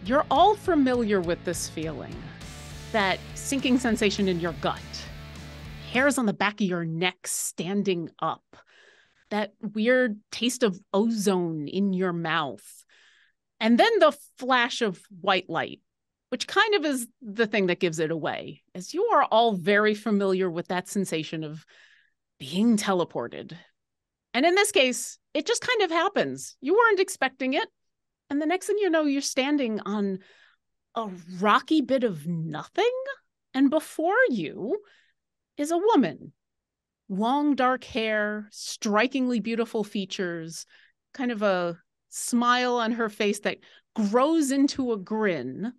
You're all familiar with this feeling, that sinking sensation in your gut, hairs on the back of your neck standing up, that weird taste of ozone in your mouth, and then the flash of white light, which kind of is the thing that gives it away, as you are all very familiar with that sensation of being teleported. And in this case, it just kind of happens. You weren't expecting it. And the next thing you know, you're standing on a rocky bit of nothing. And before you is a woman. Long, dark hair, strikingly beautiful features, kind of a smile on her face that grows into a grin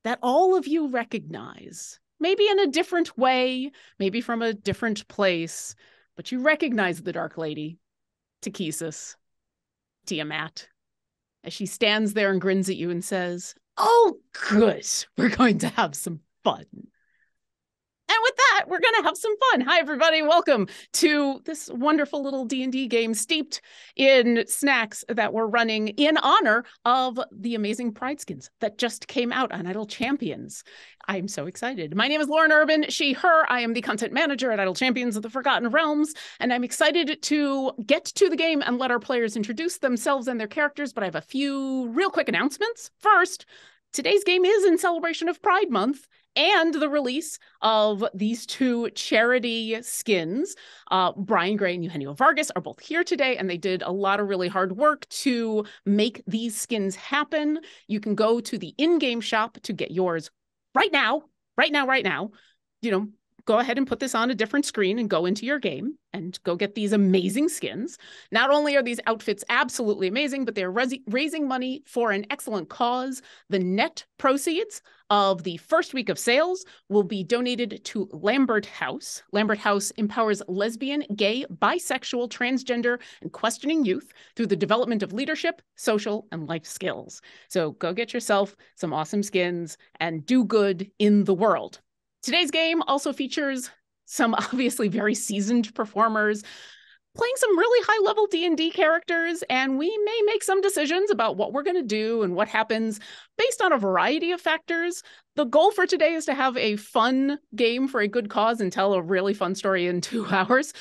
that all of you recognize. Maybe in a different way, maybe from a different place, but you recognize the Dark Lady, Takesis, Tiamat, as she stands there and grins at you and says, "Oh, good, we're going to have some fun." And with that, we're going to have some fun. Hi, everybody. Welcome to this wonderful little D&D game steeped in snacks that we're running in honor of the amazing Pride skins that just came out on Idle Champions. I'm so excited. My name is Lauren Urban, she, her. I am the content manager at Idle Champions of the Forgotten Realms, and I'm excited to get to the game and let our players introduce themselves and their characters, but I have a few real quick announcements. First, today's game is in celebration of Pride Month and the release of these two charity skins. Brian Gray and Eugenio Vargas are both here today, and they did a lot of really hard work to make these skins happen. You can go to the in-game shop to get yours right now. You know, go ahead and put this on a different screen and go into your game and go get these amazing skins. Not only are these outfits absolutely amazing, but they're raising money for an excellent cause. The net proceeds of the first week of sales will be donated to Lambert House. Lambert House empowers lesbian, gay, bisexual, transgender, and questioning youth through the development of leadership, social, and life skills. So go get yourself some awesome skins and do good in the world. Today's game also features some obviously very seasoned performers playing some really high-level D&D characters, and we may make some decisions about what we're going to do and what happens based on a variety of factors. The goal for today is to have a fun game for a good cause and tell a really fun story in 2 hours.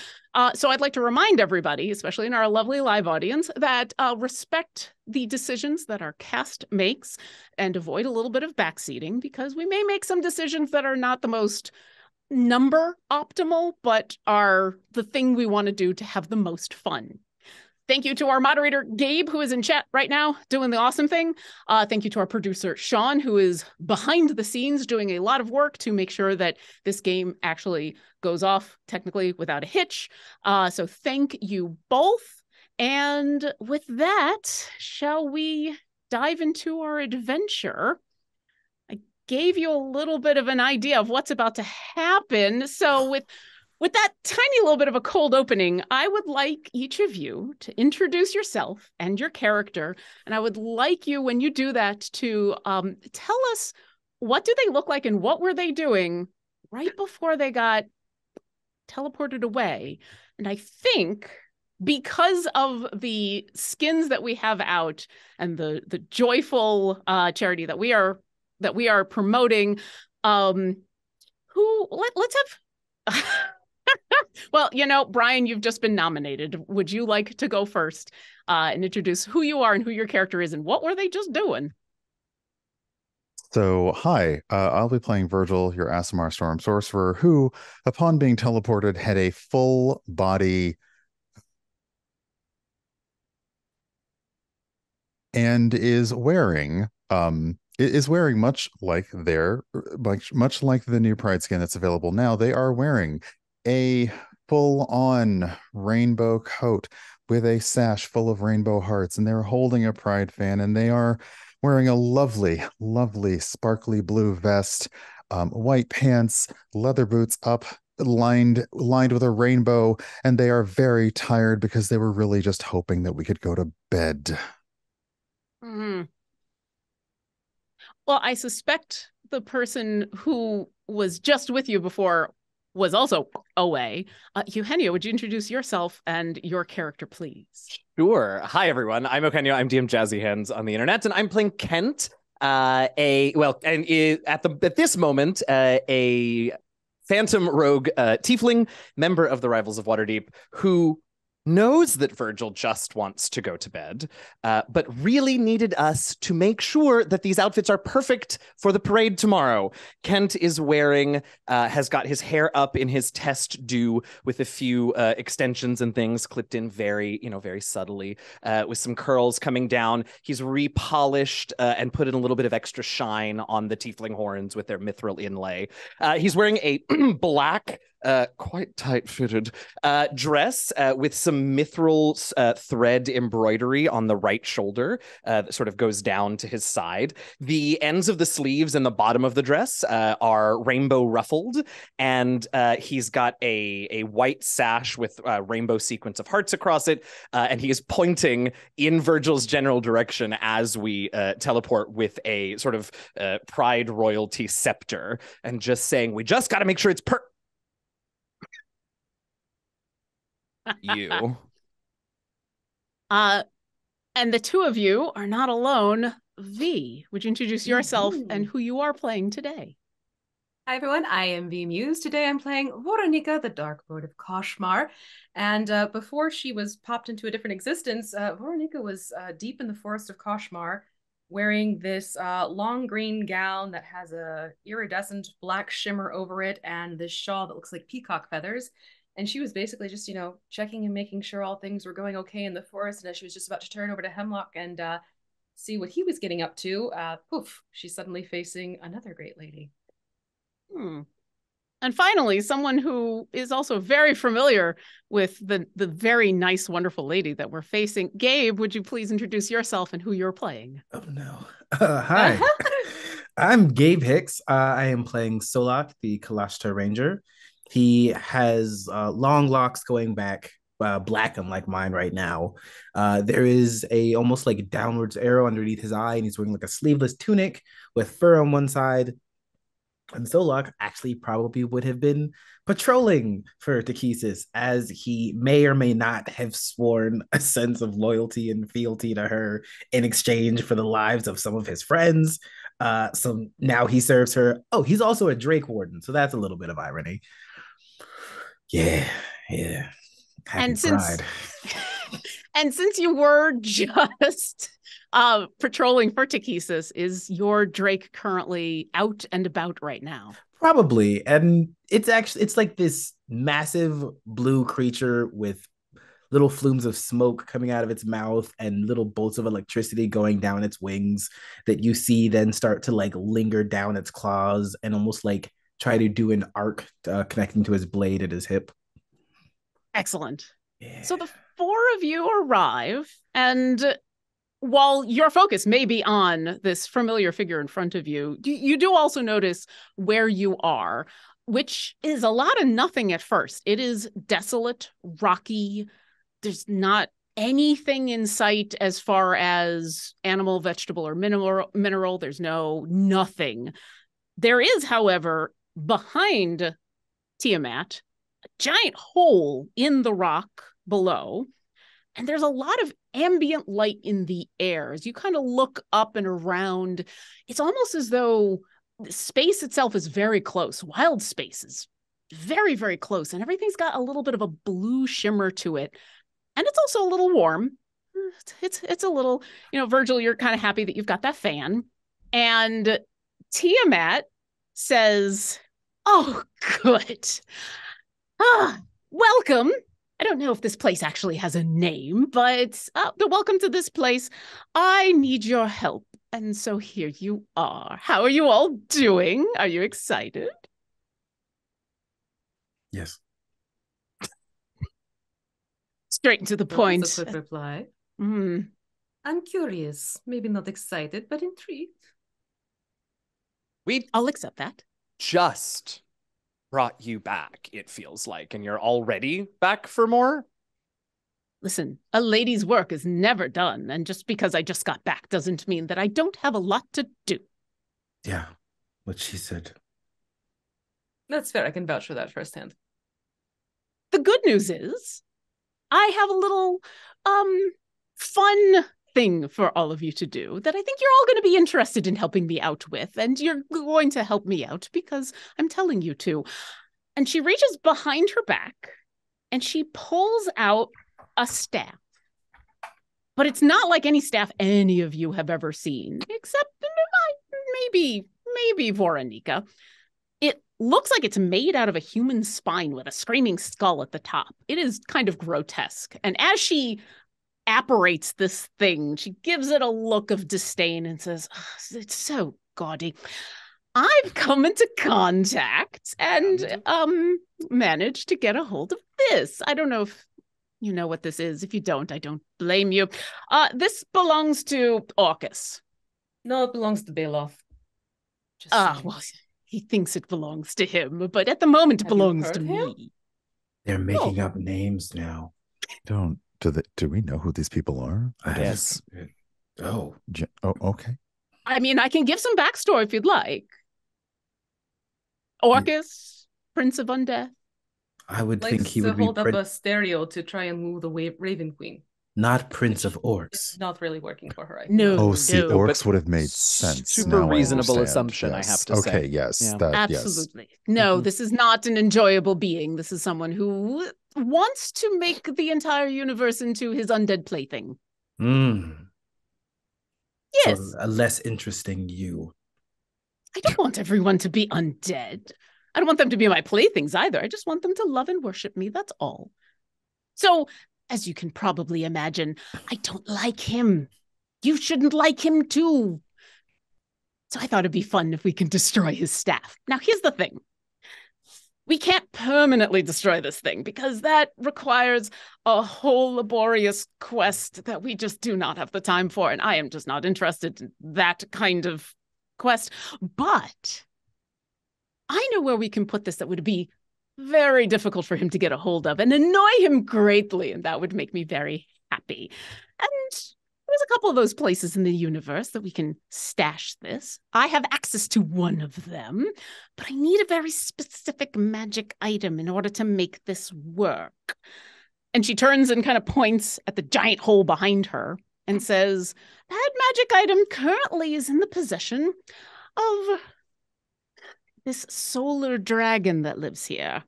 So I'd like to remind everybody, especially in our lovely live audience, that respect the decisions that our cast makes and avoid a little bit of backseating, because we may make some decisions that are not the most number optimal, but are the thing we want to do to have the most fun. Thank you to our moderator, Gabe, who is in chat right now doing the awesome thing. Thank you to our producer, Sean, who is behind the scenes doing a lot of work to make sure that this game actually goes off technically without a hitch. So thank you both. And with that, shall we dive into our adventure? Gave you a little bit of an idea of what's about to happen. So with that tiny little bit of a cold opening, I would like each of you to introduce yourself and your character. And I would like you, when you do that, to tell us, what do they look like and what were they doing right before they got teleported away? And I think because of the skins that we have out and the joyful charity that we are promoting, let's have well, you know, Brian, you've just been nominated. Would you like to go first and introduce who you are and who your character is and what were they just doing? So, hi, I'll be playing Virgil, your Aasimar Storm Sorcerer, who, upon being teleported, had a full body and is wearing much like the new Pride skin that's available now. They are wearing a full-on rainbow coat with a sash full of rainbow hearts, and they're holding a Pride fan, and they are wearing a lovely, lovely sparkly blue vest, white pants, leather boots up, lined with a rainbow, and they are very tired because they were really just hoping that we could go to bed. Mm-hmm. Well, I suspect the person who was just with you before was also away. Eugenio, would you introduce yourself and your character, please? Sure. Hi, everyone. I'm Eugenio. I'm DM Jazzy Hands on the internet, and I'm playing Kent. At this moment, a phantom rogue tiefling member of the Rivals of Waterdeep who knows that Virgil just wants to go to bed, but really needed us to make sure that these outfits are perfect for the parade tomorrow. Kent is wearing, has got his hair up in his test do with a few extensions and things clipped in very subtly, with some curls coming down. He's repolished and put in a little bit of extra shine on the tiefling horns with their mithril inlay. He's wearing a black, quite tight-fitted dress with some mithril thread embroidery on the right shoulder that sort of goes down to his side. The ends of the sleeves and the bottom of the dress are rainbow ruffled, and he's got a white sash with a rainbow sequence of hearts across it, and he is pointing in Virgil's general direction as we teleport with a sort of pride royalty scepter, and just saying, we just got to make sure it's you. And the two of you are not alone. Vee, would you introduce yourself and who you are playing today? Hi everyone, I am Vee Mus'e. Today I'm playing Voronika, the Dark Lord of Koshmar. And before she was popped into a different existence, Voronika was deep in the forest of Koshmar, wearing this long green gown that has a iridescent black shimmer over it and this shawl that looks like peacock feathers. And she was basically just, checking and making sure all things were going okay in the forest. And as she was just about to turn over to Hemlock and see what he was getting up to, poof, she's suddenly facing another great lady. And finally, someone who is also very familiar with the very nice, wonderful lady that we're facing. Gabe, would you please introduce yourself and who you're playing? Oh, no. Hi, I'm Gabe Hicks. I am playing Solak, the Kalashtar Ranger. He has long locks going back, black, unlike mine right now. There is a almost like downwards arrow underneath his eye, and he's wearing like a sleeveless tunic with fur on one side. And Solak actually probably would have been patrolling for Takesis, as he may or may not have sworn a sense of loyalty and fealty to her in exchange for the lives of some of his friends. So now he serves her. Oh, he's also a Drake Warden, so that's a little bit of irony. Yeah. Happy Pride. And since you were just patrolling for Takesis, is your Drake currently out and about right now? Probably. And it's like this massive blue creature with little flumes of smoke coming out of its mouth and little bolts of electricity going down its wings that you see then start to like linger down its claws and almost like try to do an arc connecting to his blade at his hip. Excellent. Yeah. So the four of you arrive, and while your focus may be on this familiar figure in front of you, you do also notice where you are, which is a lot of nothing at first. It is desolate, rocky. There's not anything in sight as far as animal, vegetable, or mineral. There's nothing. There is, however, behind Tiamat, a giant hole in the rock below, and there's a lot of ambient light in the air. As you kind of look up and around, it's almost as though the space itself is very close. Wild space is very, very close, and everything's got a little bit of a blue shimmer to it. And it's also a little warm. It's a little, Virgil, you're kind of happy that you've got that fan. And Tiamat says, "Oh, good. Welcome. I don't know if this place actually has a name, but welcome to this place. I need your help. And so here you are. How are you all doing? Are you excited?" Yes. Straight to the point. That's a quick reply. Mm. I'm curious, maybe not excited, but intrigued. I'll accept that. Just brought you back, it feels like, and you're already back for more? Listen, a lady's work is never done, and just because I just got back doesn't mean that I don't have a lot to do. Yeah, what she said. That's fair. I can vouch for that firsthand. The good news is I have a little fun thing for all of you to do that I think you're all going to be interested in helping me out with. And you're going to help me out because I'm telling you to. And she reaches behind her back and she pulls out a staff. But it's not like any staff any of you have ever seen, except maybe Voronika. It looks like it's made out of a human spine with a screaming skull at the top. It is kind of grotesque. And as she apparates this thing, she gives it a look of disdain and says, oh, it's so gaudy. I've come into contact and managed to get a hold of this. I don't know if you know what this is. If you don't, I don't blame you. This belongs to Orcus. No, it belongs to Bailoff. Well, he thinks it belongs to him, but at the moment it belongs to me. They're making up names now. Do we know who these people are? Yes. Oh, okay. I mean, I can give some backstory if you'd like. Orcus, Prince of Undeath. I would think he would be hold up a stereo to try and move the Raven Queen. Not Prince of Orcs. It's not really working for her. Orcs would have made sense. Super reasonable assumption, yes. I have to say. Okay, yes. Yeah. Absolutely. Yes. No, this is not an enjoyable being. This is someone who wants to make the entire universe into his undead plaything. Yes. So a less interesting you. I don't want everyone to be undead. I don't want them to be my playthings either. I just want them to love and worship me. That's all. So, as you can probably imagine, I don't like him. You shouldn't like him too. So I thought it'd be fun if we can destroy his staff. Now, here's the thing. We can't permanently destroy this thing because that requires a whole laborious quest that we just do not have the time for. And I am just not interested in that kind of quest. But I know where we can put this that would be very difficult for him to get a hold of and annoy him greatly, and that would make me very happy. And there's a couple of those places in the universe that we can stash this. I have access to one of them, but I need a very specific magic item in order to make this work. And she turns and kind of points at the giant hole behind her and says, that magic item currently is in the possession of this solar dragon that lives here,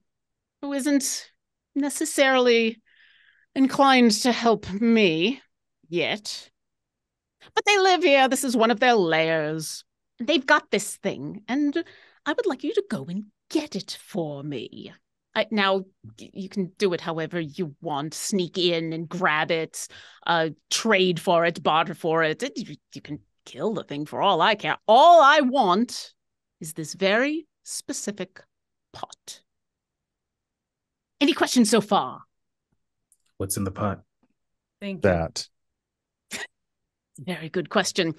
who isn't necessarily inclined to help me yet. But they live here. This is one of their lairs. They've got this thing, and I would like you to go and get it for me. Now, you can do it however you want. Sneak in and grab it, trade for it, barter for it. You can kill the thing for all I care. All I want is this very specific pot. Any questions so far? What's in the pot? Thank you. That. Very good question.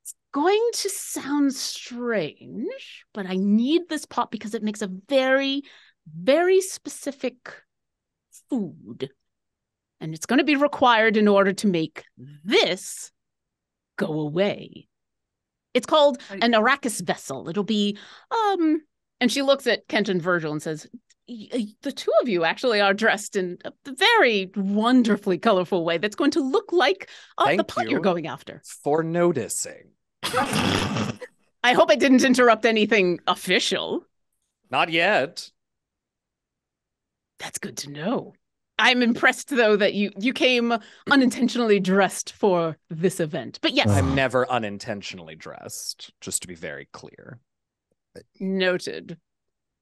It's going to sound strange, but I need this pot because it makes a very, very specific food. And it's going to be required in order to make this go away. It's called an Arrakis vessel. It'll be, and she looks at Kent and Virgil and says, the two of you actually are dressed in a very wonderfully colorful way that's going to look like the pot you're going after. For noticing. I hope I didn't interrupt anything official. Not yet. That's good to know. I'm impressed, though, that you came unintentionally dressed for this event. But yes. I'm never unintentionally dressed, just to be very clear. Noted.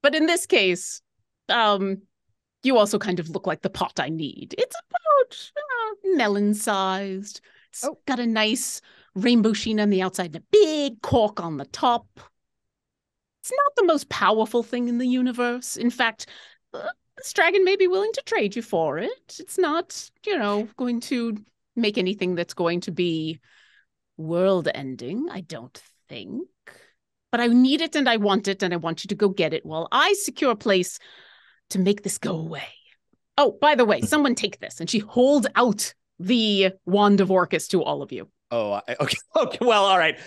But in this case, you also kind of look like the pot I need. It's about melon-sized. It's got a nice rainbow sheen on the outside and a big cork on the top. It's not the most powerful thing in the universe. In fact, this dragon may be willing to trade you for it. It's not, going to make anything that's going to be world-ending, I don't think. But I need it and I want it and I want you to go get it while I secure a place to make this go away. Oh, by the way, someone take this. And she holds out the wand of Orcus to all of you. Oh, okay. Well, all right.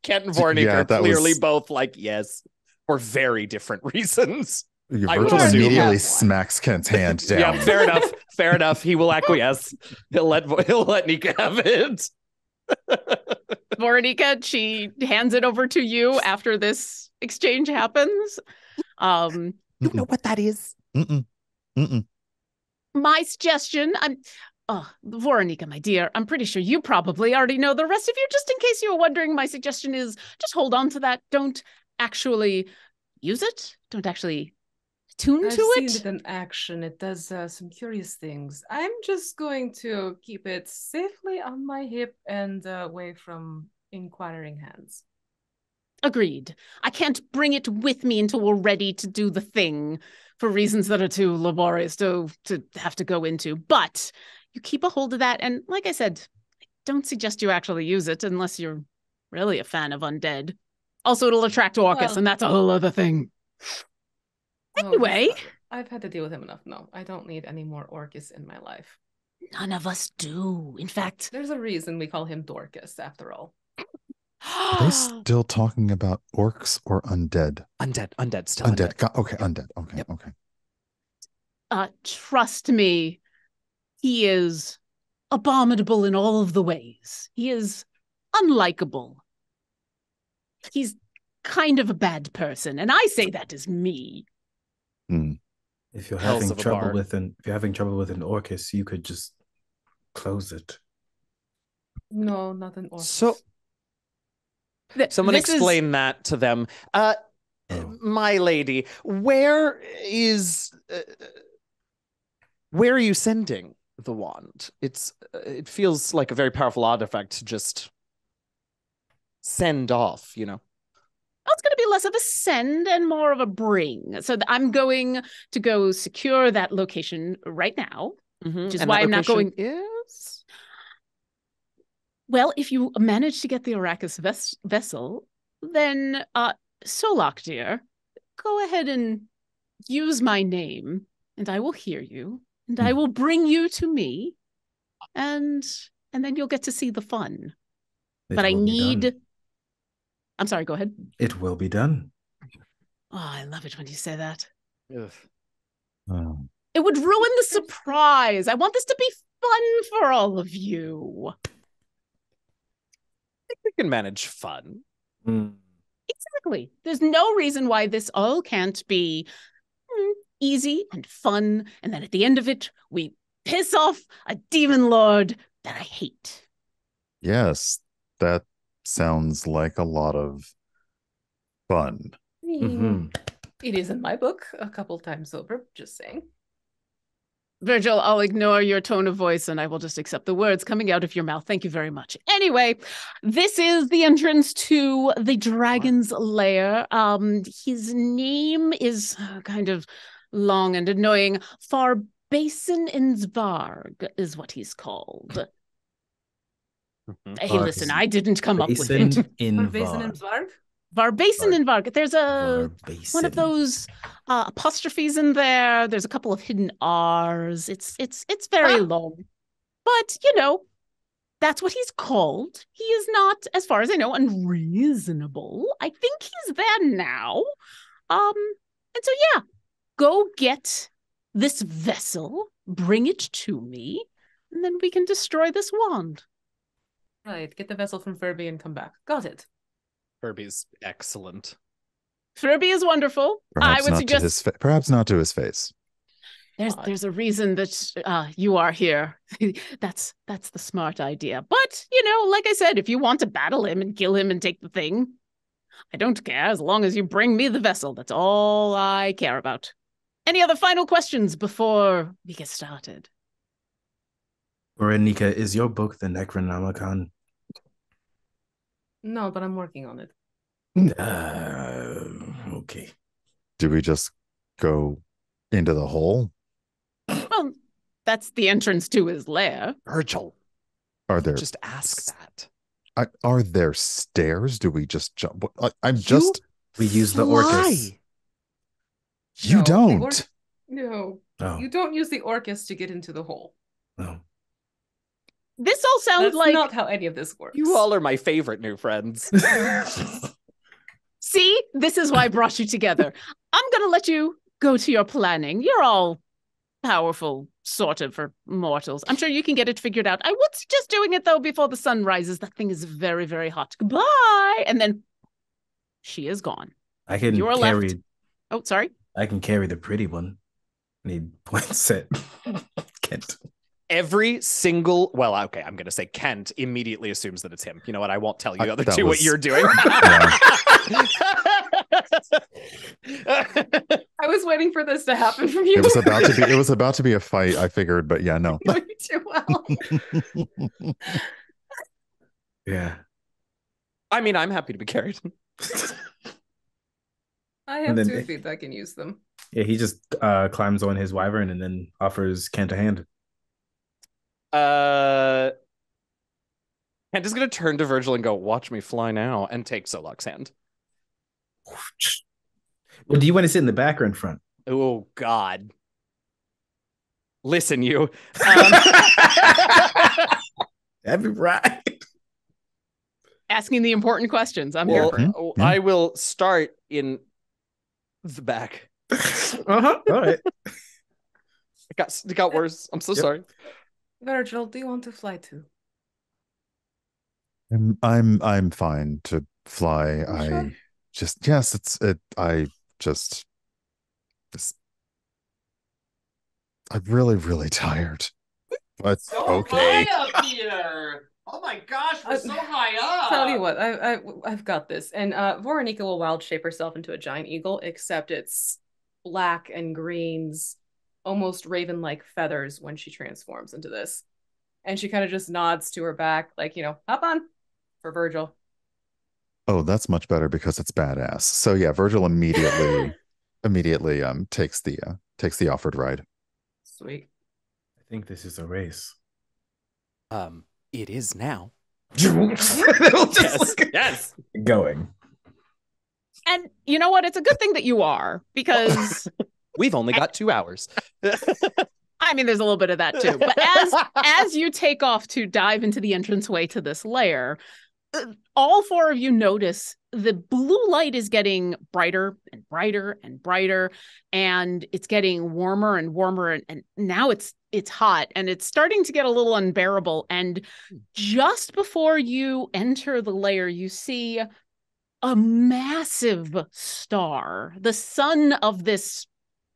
Kent and Vornik are clearly both like, yes. for very different reasons. I would Virgil assume. immediately Have one. smacks Kent's hand down. Yeah, fair enough. Fair enough. He will acquiesce. He'll let Nika have it. Voronika, she hands it over to you after this exchange happens. Mm-mm. You know what that is? Mm-mm. Mm-mm. My suggestion, Voronika, my dear, I'm pretty sure you probably already know. The rest of you, just in case you were wondering, my suggestion is just hold on to that. Don't actually use it. Don't actually tune I've to seen it. it in action. It does some curious things. I'm just going to keep it safely on my hip and away from inquiring hands. Agreed. I can't bring it with me until we're ready to do the thing for reasons that are too laborious to have to go into. But you keep a hold of that. And like I said, I don't suggest you actually use it unless you're really a fan of undead. Also, it'll attract Orcus, Well- and that's a whole other thing. Anyway. I've had to deal with him enough. No, I don't need any more Orcus in my life. None of us do. In fact, There's a reason we call him Dorcas, after all. Are they still talking about orcs or undead? Undead, still Undead. undead. Okay, undead. Okay, Yep. okay. Trust me, he is abominable in all of the ways. He is unlikable. He's kind of a bad person, and I say that as me. If you're Hells having of a trouble bard. with an Orcus, you could just close it. No, not an Orcus. So someone This is- explain that to them. My lady, where are you sending the wand? It feels like a very powerful artifact to just send off, you know. It's going to be less of a send and more of a bring. So I'm going to go secure that location right now, which is And why that I'm not going. location is Well, if you manage to get the Arrakis vessel, then Solak, dear, go ahead and use my name, and I will hear you, and I will bring you to me, and then you'll get to see the fun. It But I will be done. need. I'm sorry. Go ahead. It will be done. Oh, I love it when you say that. ugh. Oh. It would ruin the surprise. I want this to be fun for all of you. We can manage fun. Exactly. There's no reason why this all can't be easy and fun. And then at the end of it, we piss off a demon lord that I hate. Yes, that sounds like a lot of fun. I mean, it is in my book a couple times over, just saying. Virgil, I'll ignore your tone of voice and I will just accept the words coming out of your mouth. Thank you very much. Anyway, this is the entrance to the dragon's lair. His name is kind of long and annoying. Farbason Svarg is what he's called. Hey, listen, I didn't come up with it. Basin in Basin and Var. Svarg? Varbason and Varg. There's one of Varbason. those apostrophes in there. There's a couple of hidden R's. It's very long, but that's what he's called. He is not, as far as I know, unreasonable. I think he's there now. And so yeah, go get this vessel, bring it to me, and then we can destroy this wand. Right, get the vessel from Furby and come back. Got it. Furby's excellent. Furby is wonderful. Perhaps I would not suggest to his perhaps not to his face. there's a reason that you are here. That's the smart idea. But like I said, if you want to battle him and kill him and take the thing, I don't care as long as you bring me the vessel. That's all I care about. Any other final questions before we get started? Voronika, is your book the Necronomicon? No, but I'm working on it. Okay. Do we just go into the hole? Well, that's the entrance to his lair. Virgil, Are there just ask that. are there stairs? Do we just jump? I'm just We use the Orcus. you No, the don't. No, Oh. you don't use the Orcus to get into the hole. No. This all sounds That's like not how any of this works. You all are my favorite new friends. See, this is why I brought you together. I'm going to let you go to your planning. You're all powerful, sort of, for mortals. I'm sure you can get it figured out. I would suggest doing it, though, before the sun rises. That thing is very, very hot. Goodbye. And then she is gone. I can You're carry. left. Oh, sorry. I can carry the pretty one. Need points at Kent. Every single, well, okay, I'm going to say Kent immediately assumes that it's him. You know what? I won't tell you the other two what you're doing. I was waiting for this to happen from you. It was about to be a fight, I figured, but yeah, no. Doing too well. Yeah. I mean, I'm happy to be carried. I have 2 feet that can use them. Yeah, he just climbs on his wyvern and then offers Kent a hand. Kent is going to turn to Virgil and go, "Watch me fly now," and take Solok's hand. Well, do you want to sit in the back or in front? Oh, God. Listen, you. That'd be right. Asking the important questions. I'm here for it. I will start in the back. All right. It got worse. I'm so sorry. Virgil, do you want to fly too? I'm fine to fly. Sure? I'm really tired. But So okay. high up here. Oh my gosh, we're so high up. Tell you what, I've got this. And Voronika will wild shape herself into a giant eagle, except it's black and greens, almost raven-like feathers when she transforms into this. And she kind of just nods to her back, like, hop on for Virgil. Oh, that's much better because it's badass. So yeah, Virgil immediately takes the offered ride. Sweet. I think this is a race. It is now. Yes. Going. And you know what? It's a good thing that you are, because we've only got 2 hours. I mean, there's a little bit of that too. But as you take off to dive into the entranceway to this lair, all 4 of you notice the blue light is getting brighter and brighter and brighter, and it's getting warmer and warmer, and now it's hot, and it's starting to get a little unbearable. And just before you enter the lair, you see a massive star, the sun of this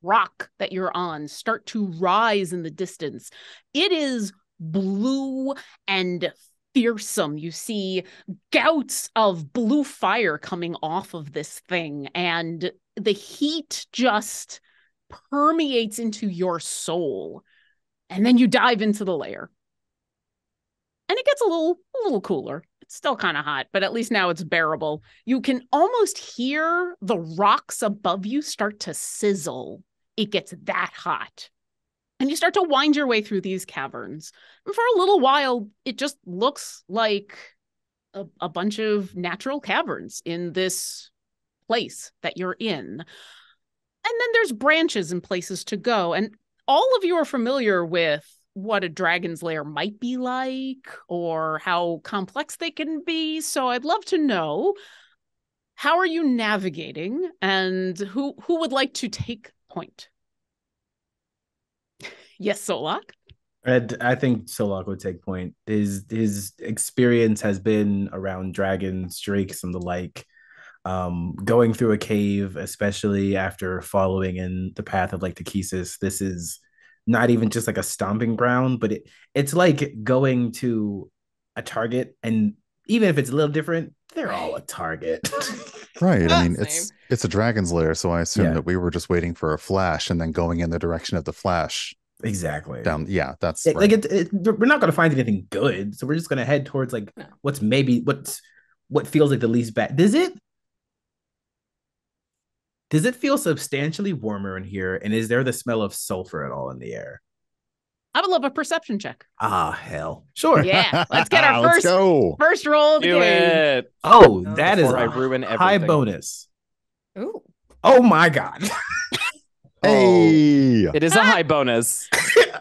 rock that you're on, start to rise in the distance. It is blue and fearsome. You see gouts of blue fire coming off of this thing, and the heat just permeates into your soul. And then you dive into the lair, and it gets a little cooler. It's still kind of hot, but at least now it's bearable. You can almost hear the rocks above you start to sizzle. It gets that hot. And you start to wind your way through these caverns. And for a little while, it just looks like a bunch of natural caverns in this place that you're in. And then there's branches and places to go. And all of you are familiar with what a dragon's lair might be like, or how complex they can be. So I'd love to know, how are you navigating, and who would like to take point? Yes, Solok. I think Solok would take point. His experience has been around dragons, drakes, and the like. Going through a cave, especially after following in the path of like the Kisis, this is not even just like a stomping ground, but it's like going to a target, and even if it's a little different, they're all a target. Right. I mean, it's a dragon's lair, so I assume that we were just waiting for a flash and then going in the direction of the flash. Exactly. Down. Yeah, that's right. Like we're not going to find anything good, so we're just going to head towards like what feels like the least bad. Does it feel substantially warmer in here? And is there the smell of sulfur at all in the air? I would love a perception check. Ah, hell. Sure. Yeah. Let's get our first roll of the Do game. it. Oh, that is I ruin everything. High bonus. Ooh. Oh my God. Hey. It is a high bonus.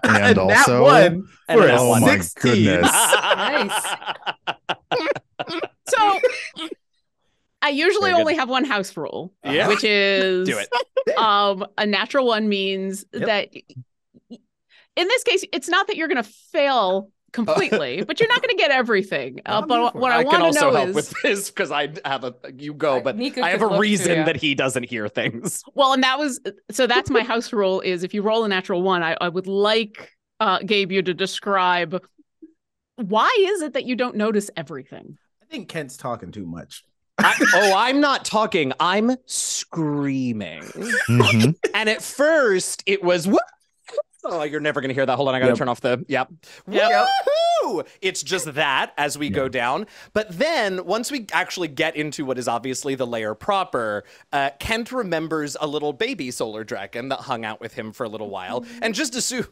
And also one for oh a my 16. goodness. Nice. So I usually Very good. only have one house rule, Yeah. which is Do it. a natural one means that in this case, it's not that you're going to fail completely, but you're not going to get everything. But what I want to know help is with this because I have but Nika I have could a look reason too, yeah. that he doesn't hear things. well, and that's my house rule is if you roll a natural one, I would like Gabe you to describe why is it that you don't notice everything? I think Kent's talking too much. I'm not talking. I'm screaming. Mhm. And at first, it was, woo! Oh, you're never going to hear that. Hold on, I got to turn off the, Yep. Woohoo! It's just that as we go down. But then, once we actually get into what is obviously the lair proper, Kent remembers a little baby solar dragon that hung out with him for a little while, and just assumes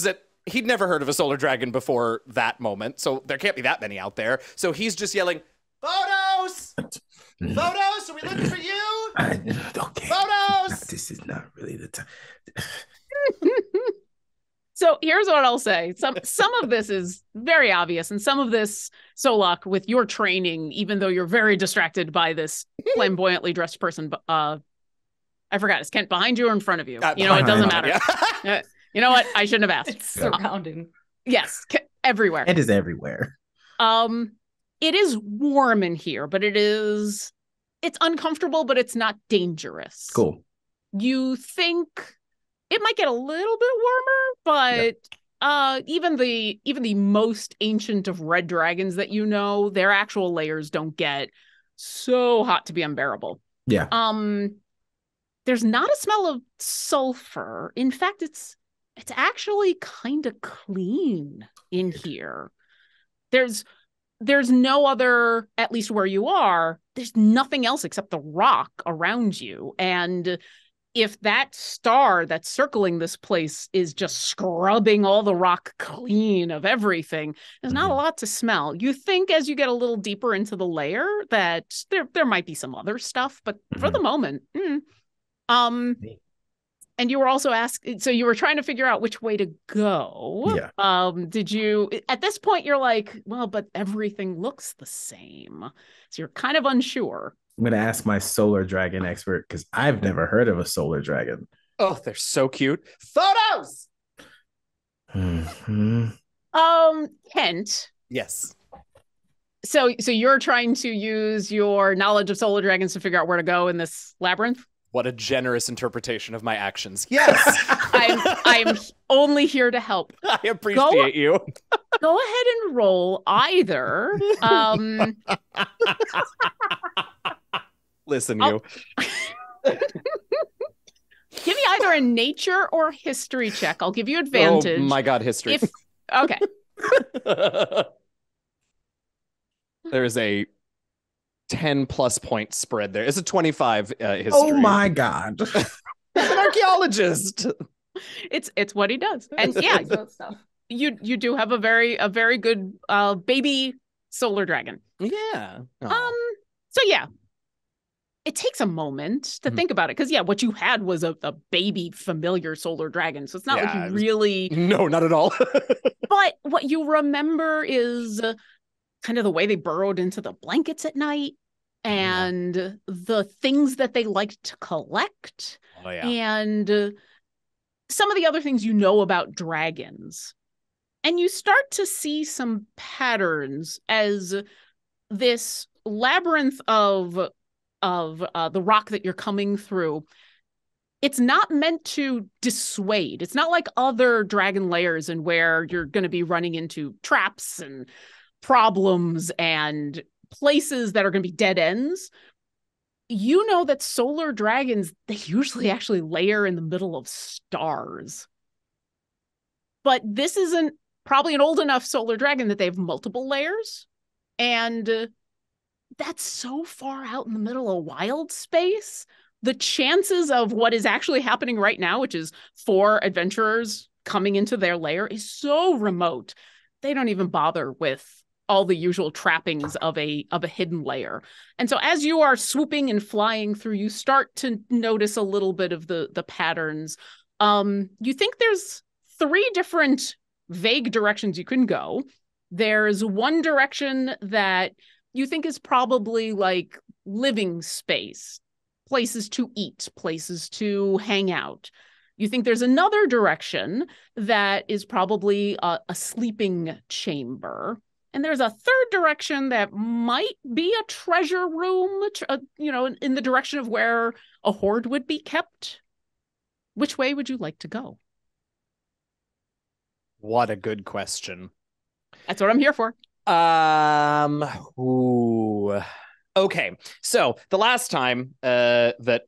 that he'd never heard of a solar dragon before that moment, so there can't be that many out there. So he's just yelling, "Photos! Photos! Are we looking for you? Okay. Photos!" This is not really the time. So here's what I'll say. Some of this is very obvious, and some of this, Solak, with your training, even though you're very distracted by this flamboyantly dressed person, I forgot, is Kent behind you or in front of you? It doesn't matter. Yeah. You know what? I shouldn't have asked. It's surrounding. Yes, everywhere. It is everywhere. It is warm in here, but it's uncomfortable, but it's not dangerous. Cool. You think it might get a little bit warmer, but even the most ancient of red dragons that you know, their actual lairs don't get so hot to be unbearable. Yeah. There's not a smell of sulfur. In fact, it's actually kind of clean in here. There's no other, at least where you are, there's nothing else except the rock around you. And if that star that's circling this place is just scrubbing all the rock clean of everything, there's not a lot to smell. You think as you get a little deeper into the lair that there might be some other stuff, but for the moment, and you were also asking, so you were trying to figure out which way to go. Yeah. Did you, at this point, you're like, well, but everything looks the same. So you're kind of unsure. I'm going to ask my solar dragon expert because I've never heard of a solar dragon. Oh, they're so cute. Photos! Mm-hmm. Kent. Yes. So you're trying to use your knowledge of solar dragons to figure out where to go in this labyrinth? What a generous interpretation of my actions. Yes. I'm only here to help. I appreciate you. Go ahead and roll either. Listen, you. Give me either a nature or history check. I'll give you advantage. Oh my God, history. Okay. There is a 10+ point spread there. It's a 25 history. Oh my God. I'm an archaeologist. It's what he does. And yeah, you do have a very good baby solar dragon. Yeah. So yeah. It takes a moment to think about it because what you had was a baby familiar solar dragon. So it's not like you really No, not at all. But what you remember is kind of the way they burrowed into the blankets at night and the things that they liked to collect. Oh, yeah. And some of the other things you know about dragons. And you start to see some patterns as this labyrinth of the rock that you're coming through. It's not meant to dissuade. It's not like other dragon lairs and where you're going to be running into traps and problems and places that are going to be dead ends. You know that solar dragons, they usually actually lair in the middle of stars. But this isn't probably an old enough solar dragon that they have multiple layers. And that's so far out in the middle of wild space. The chances of what is actually happening right now, which is 4 adventurers coming into their lair, is so remote. They don't even bother with all the usual trappings of a hidden lair. And so as you are swooping and flying through, you start to notice a little bit of the patterns. You think there's 3 different vague directions you can go. There's one direction that you think is probably like living space, places to eat, places to hang out. You think there's another direction that is probably a sleeping chamber. And there's a third direction that might be a treasure room, in the direction of where a hoard would be kept. Which way would you like to go? What a good question. That's what I'm here for. Ooh. Okay, so the last time that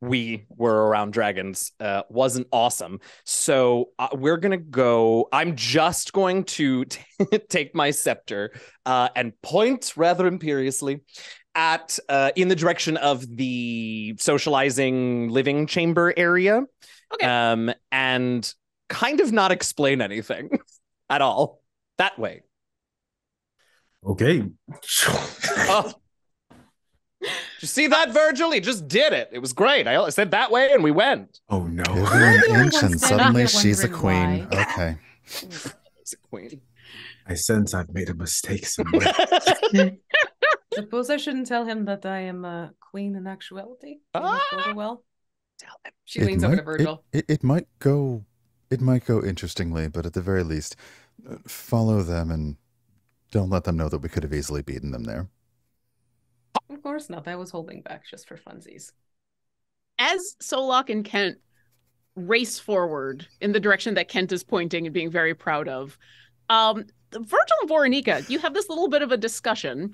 we were around dragons wasn't awesome. So we're gonna go. I'm just going to take my scepter and point rather imperiously at in the direction of the socializing living chamber area. Okay. And kind of not explain anything at all. That way. Okay. Oh. Did you see that, Virgil? He just did it. It was great. I said that way and we went. Oh no. Give her an inch and suddenly here she's a wondering queen. Okay. She's a queen. I sense I've made a mistake somewhere. Suppose I shouldn't tell him that I am a queen in actuality. Well, Tell him. she leans over to Virgil. It might go interestingly, but at the very least, follow them and don't let them know that we could have easily beaten them there. Of course not. I was holding back just for funsies. As Solok and Kent race forward in the direction that Kent is pointing and being very proud of, Virgil and Voronika, you have this little bit of a discussion.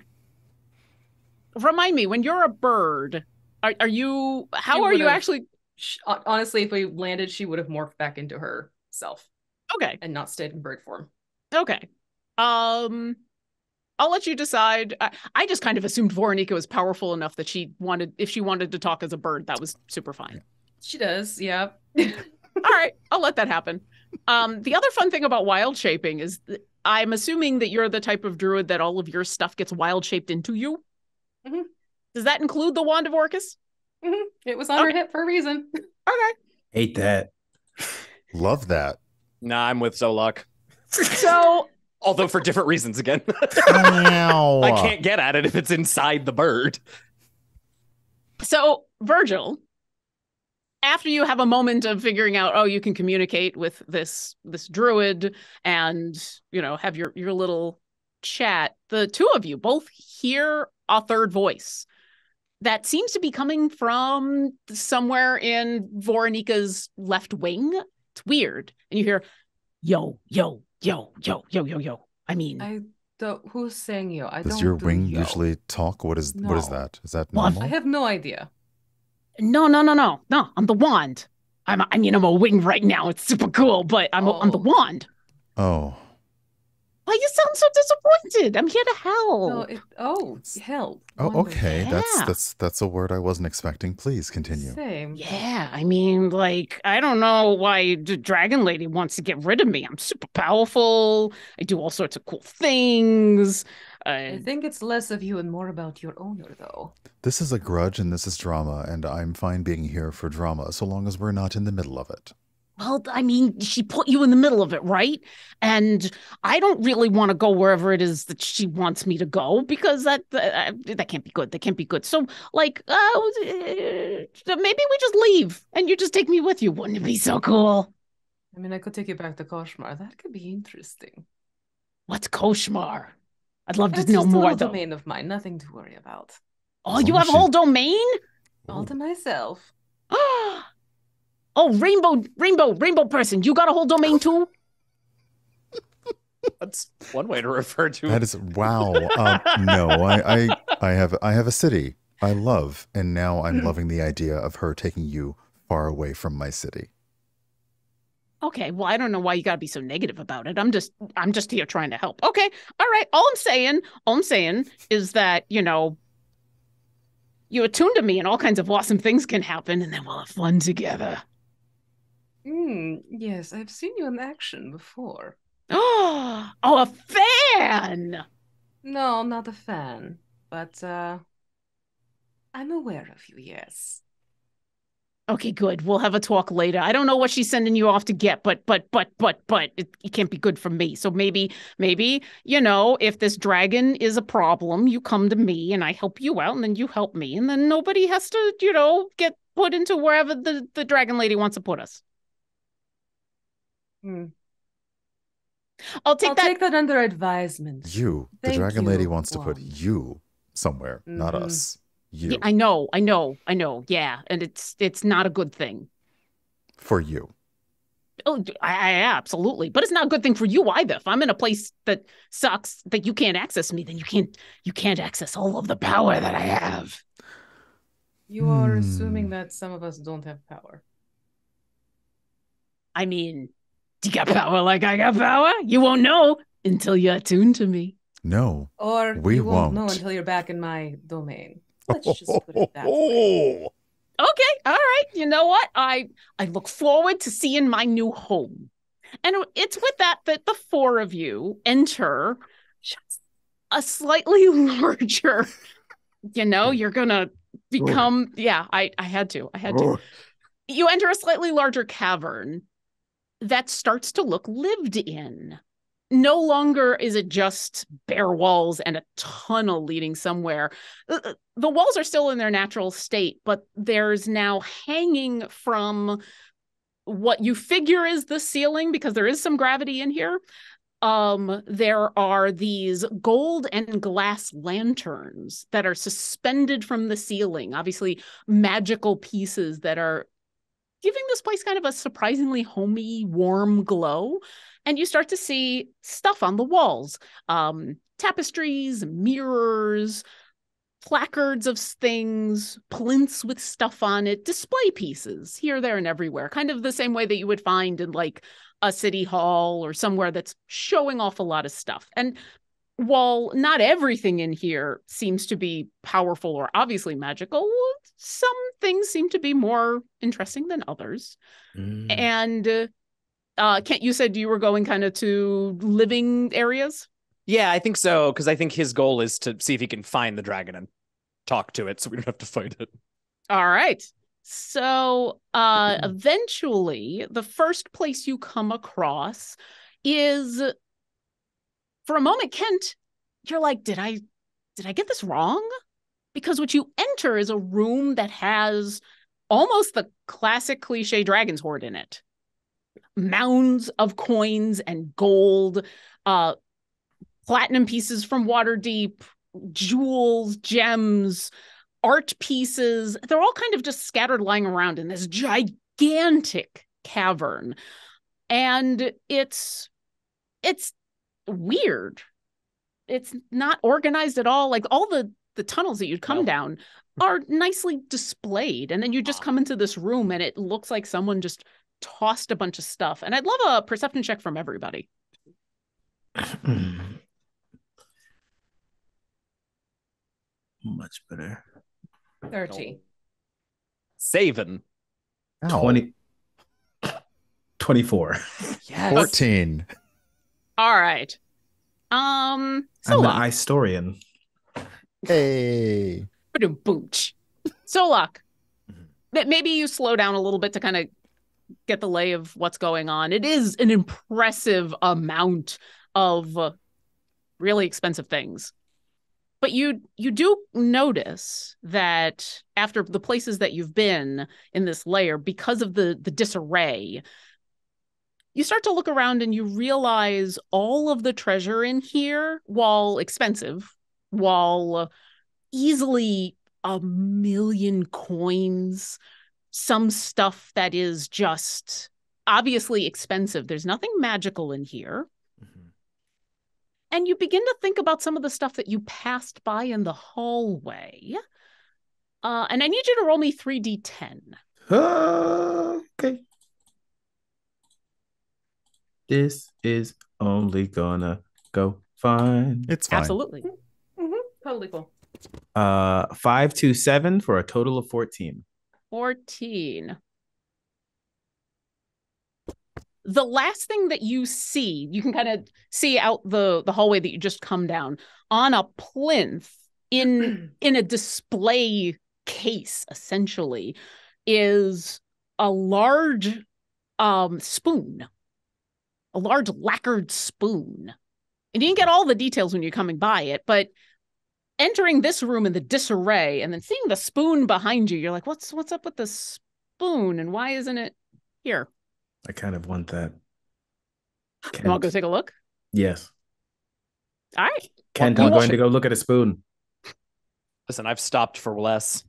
Remind me, when you're a bird, are you? How are you actually? Honestly, if we landed, she would have morphed back into herself. Okay. And not stayed in bird form. Okay. I'll let you decide. I just kind of assumed Voronika was powerful enough that if she wanted to talk as a bird, that was super fine. She does, yeah. All right, I'll let that happen. The other fun thing about wild shaping is I'm assuming that you're the type of druid that all of your stuff gets wild shaped into you. Mm-hmm. Does that include the Wand of Orcus? Mm-hmm. It was on her hip for a reason. Okay. Hate that. Love that. Nah, I'm with Solok. So, although for different reasons again. I can't get at it if it's inside the bird. So, Virgil, after you have a moment of figuring out, you can communicate with this druid and, have your little chat, the two of you both hear a third voice that seems to be coming from somewhere in Voronika's left wing. It's weird. And you hear, yo, yo, yo, yo, yo, yo, yo. I mean, who's saying yo? Does your wing usually talk? What is that? Is that normal? I have no idea. No. I'm the wand. I'm a wing right now. It's super cool, but I'm the wand. Oh. Why you sound so disappointed? I'm here to help. Help. Oh, okay. Yeah. That's a word I wasn't expecting. Please continue. Same. Yeah, I mean, I don't know why the dragon lady wants to get rid of me. I'm super powerful. I do all sorts of cool things. I think it's less of you and more about your owner, though. This is a grudge and this is drama, and I'm fine being here for drama so long as we're not in the middle of it. Well, I mean, she put you in the middle of it, right? And I don't really want to go wherever it is that she wants me to go because that can't be good. That can't be good. So, maybe we just leave and you just take me with you. Wouldn't it be so cool? I mean, I could take you back to Koshmar. That could be interesting. What's Koshmar? I'd love to It's know just more, a though. Domain of mine, nothing to worry about. Oh, you have a whole domain? All to myself. Oh, rainbow person. You got a whole domain too? That's one way to refer to it. That is wow. No, I have a city I love, and now I'm loving the idea of her taking you far away from my city. Okay, well, I don't know why you gotta be so negative about it. I'm just here trying to help. Okay, all right. All I'm saying is that, you attune to me and all kinds of awesome things can happen, and then we'll have fun together. Yes, I've seen you in action before. Oh, a fan! No, not a fan, but I'm aware of you, yes. Okay, good. We'll have a talk later. I don't know what she's sending you off to get, but it can't be good for me. So maybe, if this dragon is a problem, you come to me and I help you out, and then you help me, and then nobody has to, get put into wherever the dragon lady wants to put us. I'll take that under advisement. The dragon lady wants to put you somewhere, not us. You. Yeah, I know. Yeah, and it's not a good thing for you. Oh, I absolutely, but it's not a good thing for you either. If I'm in a place that sucks, that you can't access me, then you can't access all of the power that I have. You are assuming that some of us don't have power. I mean, do you got power like I got power? You won't know until you're attuned to me. No, or we won't know until you're back in my domain. Let's just put it that way. Okay, all right. You know what? I look forward to seeing my new home. And it's with that the four of you enter a slightly larger, you're going to become, I had to. You enter a slightly larger cavern that starts to look lived in. No longer is it just bare walls and a tunnel leading somewhere. The walls are still in their natural state, but there's now hanging from what you figure is the ceiling, because there is some gravity in here. There are these gold and glass lanterns that are suspended from the ceiling, obviously magical pieces that are giving this place kind of a surprisingly homey, warm glow. And you start to see stuff on the walls, tapestries, mirrors, placards of things, plinths with stuff on it, display pieces here, there, and everywhere, kind of the same way that you would find in like a city hall or somewhere that's showing off a lot of stuff. And while not everything in here seems to be powerful or obviously magical, some things seem to be more interesting than others. And Kent, you said you were going kind of to living areas? Yeah, I think so, because I think his goal is to see if he can find the dragon and talk to it so we don't have to fight it. All right. So eventually, the first place you come across is, for a moment, Kent, you're like, did I get this wrong? Because what you enter is a room that has almost the classic cliche dragon's hoard in it. Mounds of coins and gold, platinum pieces from Waterdeep, jewels, gems, art pieces. They're all kind of just scattered lying around in this gigantic cavern. And it's weird. It's not organized at all. Like all the tunnels that you'd come down are nicely displayed. And then you just come into this room and it looks like someone just tossed a bunch of stuff. And I'd love a perception check from everybody. Much better. 30. Saving. 20. 24. Yes. 14. All right. I'm the historian. Hey. Solak, maybe you slow down a little bit to kind of get the lay of what's going on. It is an impressive amount of really expensive things. But you do notice that after the places that you've been in this lair, because of the disarray, you start to look around and you realize all of the treasure in here, while expensive, while easily 1,000,000 coins, some stuff that is just obviously expensive. There's nothing magical in here. And you begin to think about some of the stuff that you passed by in the hallway. And I need you to roll me 3d10. Okay. This is only gonna go fine. It's fine. Absolutely. Totally cool. 5 to 7 for a total of 14. 14. The last thing that you see, you can kind of see out the hallway that you just come down, on a plinth in a display case, essentially, is a large spoon, a large lacquered spoon. And you didn't get all the details when you're coming by it, but entering this room in the disarray and then seeing the spoon behind you, you're like, what's up with the spoon and why isn't it here? I kind of want that. You want to go take a look? Yes. All right. Kent, I'm going to go look at a spoon. Listen, I've stopped for less.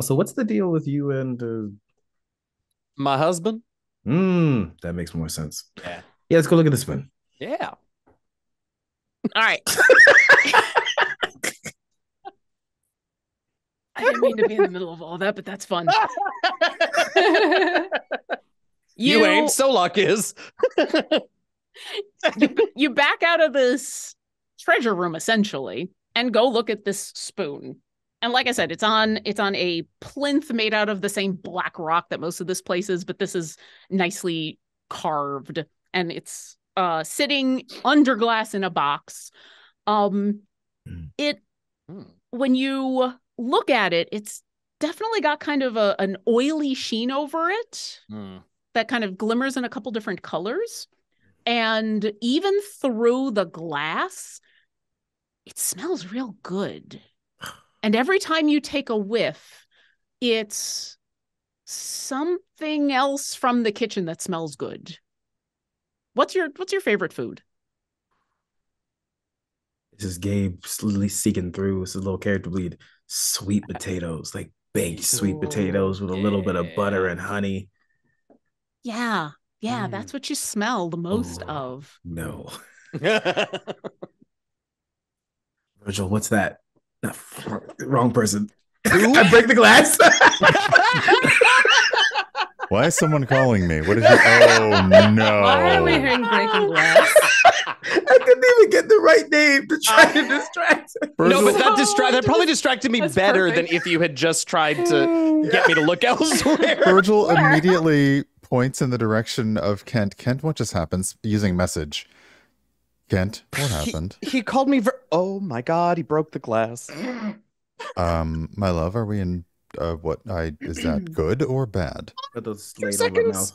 So what's the deal with you and my husband? That makes more sense. Yeah. Yeah, let's go look at the spoon. Yeah. All right. I didn't mean to be in the middle of all that, but that's fun. You ain't, Solok is. you back out of this treasure room essentially and go look at this spoon. And like I said, it's on a plinth made out of the same black rock that most of this place is, but this is nicely carved and it's sitting under glass in a box. When you look at it, it's definitely got kind of an oily sheen over it that kind of glimmers in a couple different colors. And even through the glass, it smells real good. And every time you take a whiff, it's something else from the kitchen that smells good. What's your favorite food? This is Gabe slowly seeking through. It's a little character bleed. Sweet potatoes, like baked sweet potatoes with a little bit of butter and honey. Yeah, that's what you smell the most of. No. Virgil, what's that? No, wrong person. I break the glass. Why is someone calling me? What is it? Oh no! Why are we hearing breaking glass? I couldn't even get the right name to try to distract him. No, but that probably distracted me better perfect. than if you had just tried to get me to look elsewhere. Virgil immediately points in the direction of Kent. Kent, what just happens? Using message. Kent, what happened? He called me. Oh my God! He broke the glass. My love, are we in? Is that good or bad? Got those 2 ladle in the seconds.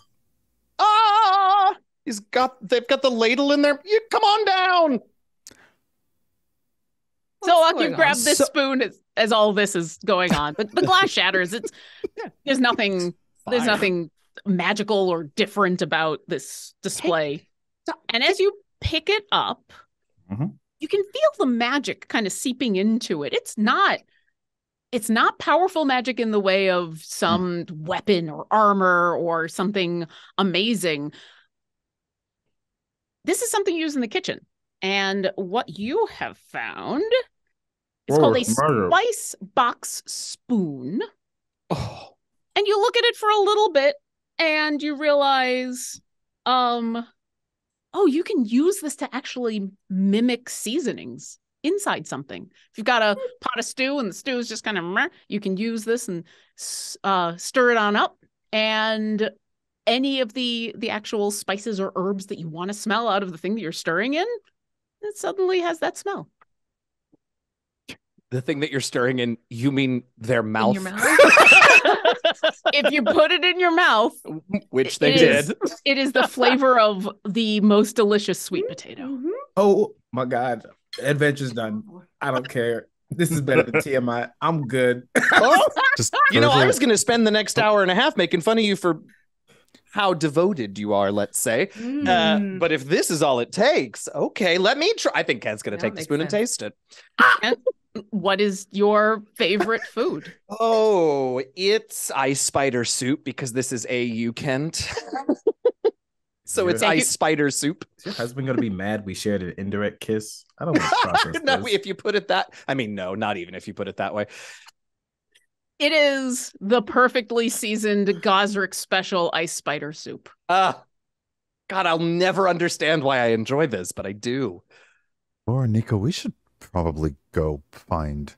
mouth. They've got the ladle in there. You come on down. So like you grab this spoon as all this is going on, but the glass shatters. There's nothing magical or different about this display. And as you pick it up, you can feel the magic kind of seeping into it. It's not powerful magic in the way of some weapon or armor or something amazing. This is something used in the kitchen. And what you have found is called a spice box spoon. Oh. And you look at it for a little bit and you realize, you can use this to actually mimic seasonings inside something. If you've got a pot of stew and the stew is just kind of you can use this and stir it on up, and any of the actual spices or herbs that you want to smell out of the thing that you're stirring in, it suddenly has that smell. The thing that you're stirring in, you mean their mouth? In your mouth? If you put it in your mouth, which they did. It is the flavor of the most delicious sweet potato. Oh my God. Adventure's done. I don't care. This is better than TMI. I'm good. I was going to spend the next hour and a half making fun of you for how devoted you are, let's say. But if this is all it takes, okay, let me try. I think Kent's going to take the spoon and taste it. What is your favorite food? Oh, it's ice spider soup because this is AU Kent. So it's ice spider soup. Is your husband going to be mad we shared an indirect kiss? I don't want to process No, this. if you put it that... I mean, no, not even if you put it that way. It is the perfectly seasoned Gosrick special ice spider soup. God, I'll never understand why I enjoy this, but I do. Or Nico, we should probably go find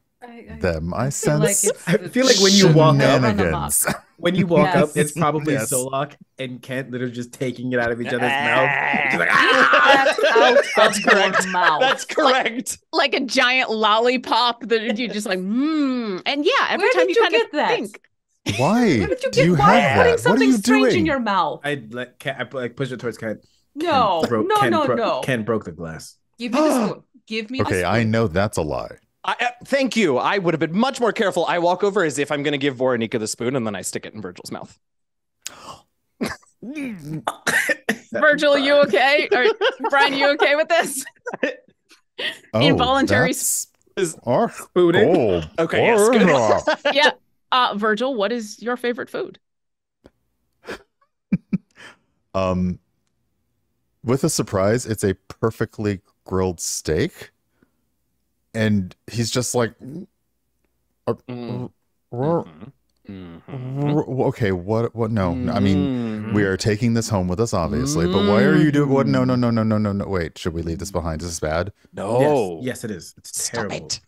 them. I feel like sense. I feel like when you walk up, shenanigans. when you walk Yes. up, it's probably Yes. Solok and Kent that are just taking it out of each other's mouth. Just like, That's correct. Mouth. That's correct. Like a giant lollipop that you're just like, And yeah, every Where time did you you kind of get that? think. Why? Why did you do you why have putting that? What are something you strange doing? in your mouth? I push it towards Ken. No, no. Ken broke the glass. Give me the spoon. Give me the Okay, spoon. I know that's a lie. Thank you. I would have been much more careful. I walk over as if I'm going to give Voronika the spoon, and then I stick it in Virgil's mouth. Virgil, are you okay? Brian, you okay with this? Involuntary That's spooning. Okay, yes, good. Yeah. Virgil, what is your favorite food? With a surprise, it's a perfectly grilled steak. And he's just like, okay, what? No, I mean, we are taking this home with us, obviously. But why are you doing? What? No. Wait, should we leave this behind? Is this bad? No. Yes, it is. It's Stop terrible. it.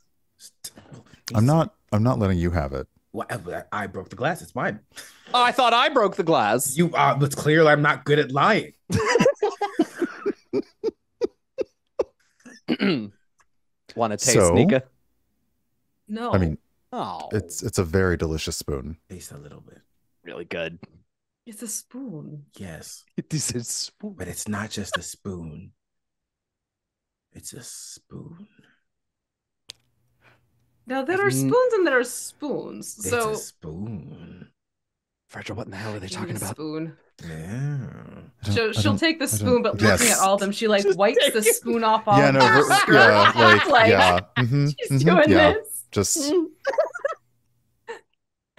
I'm not letting you have it. Well, I broke the glass. It's mine. Oh, I thought I broke the glass. It's clear I'm not good at lying. Want to taste, Nika? No. I mean, Oh, it's a very delicious spoon. Taste a little bit. really good. It's a spoon. Yes, This is spoon. but it's not just a spoon. It's a spoon. Now there are spoons and there are spoons. It's So a spoon. Virgil, what in the hell are they give me talking the about? spoon. Yeah. She'll take the spoon, but yes. looking at all of them, she like wipes the spoon off all Yeah, of no, them. yeah. She's doing yeah. this. Just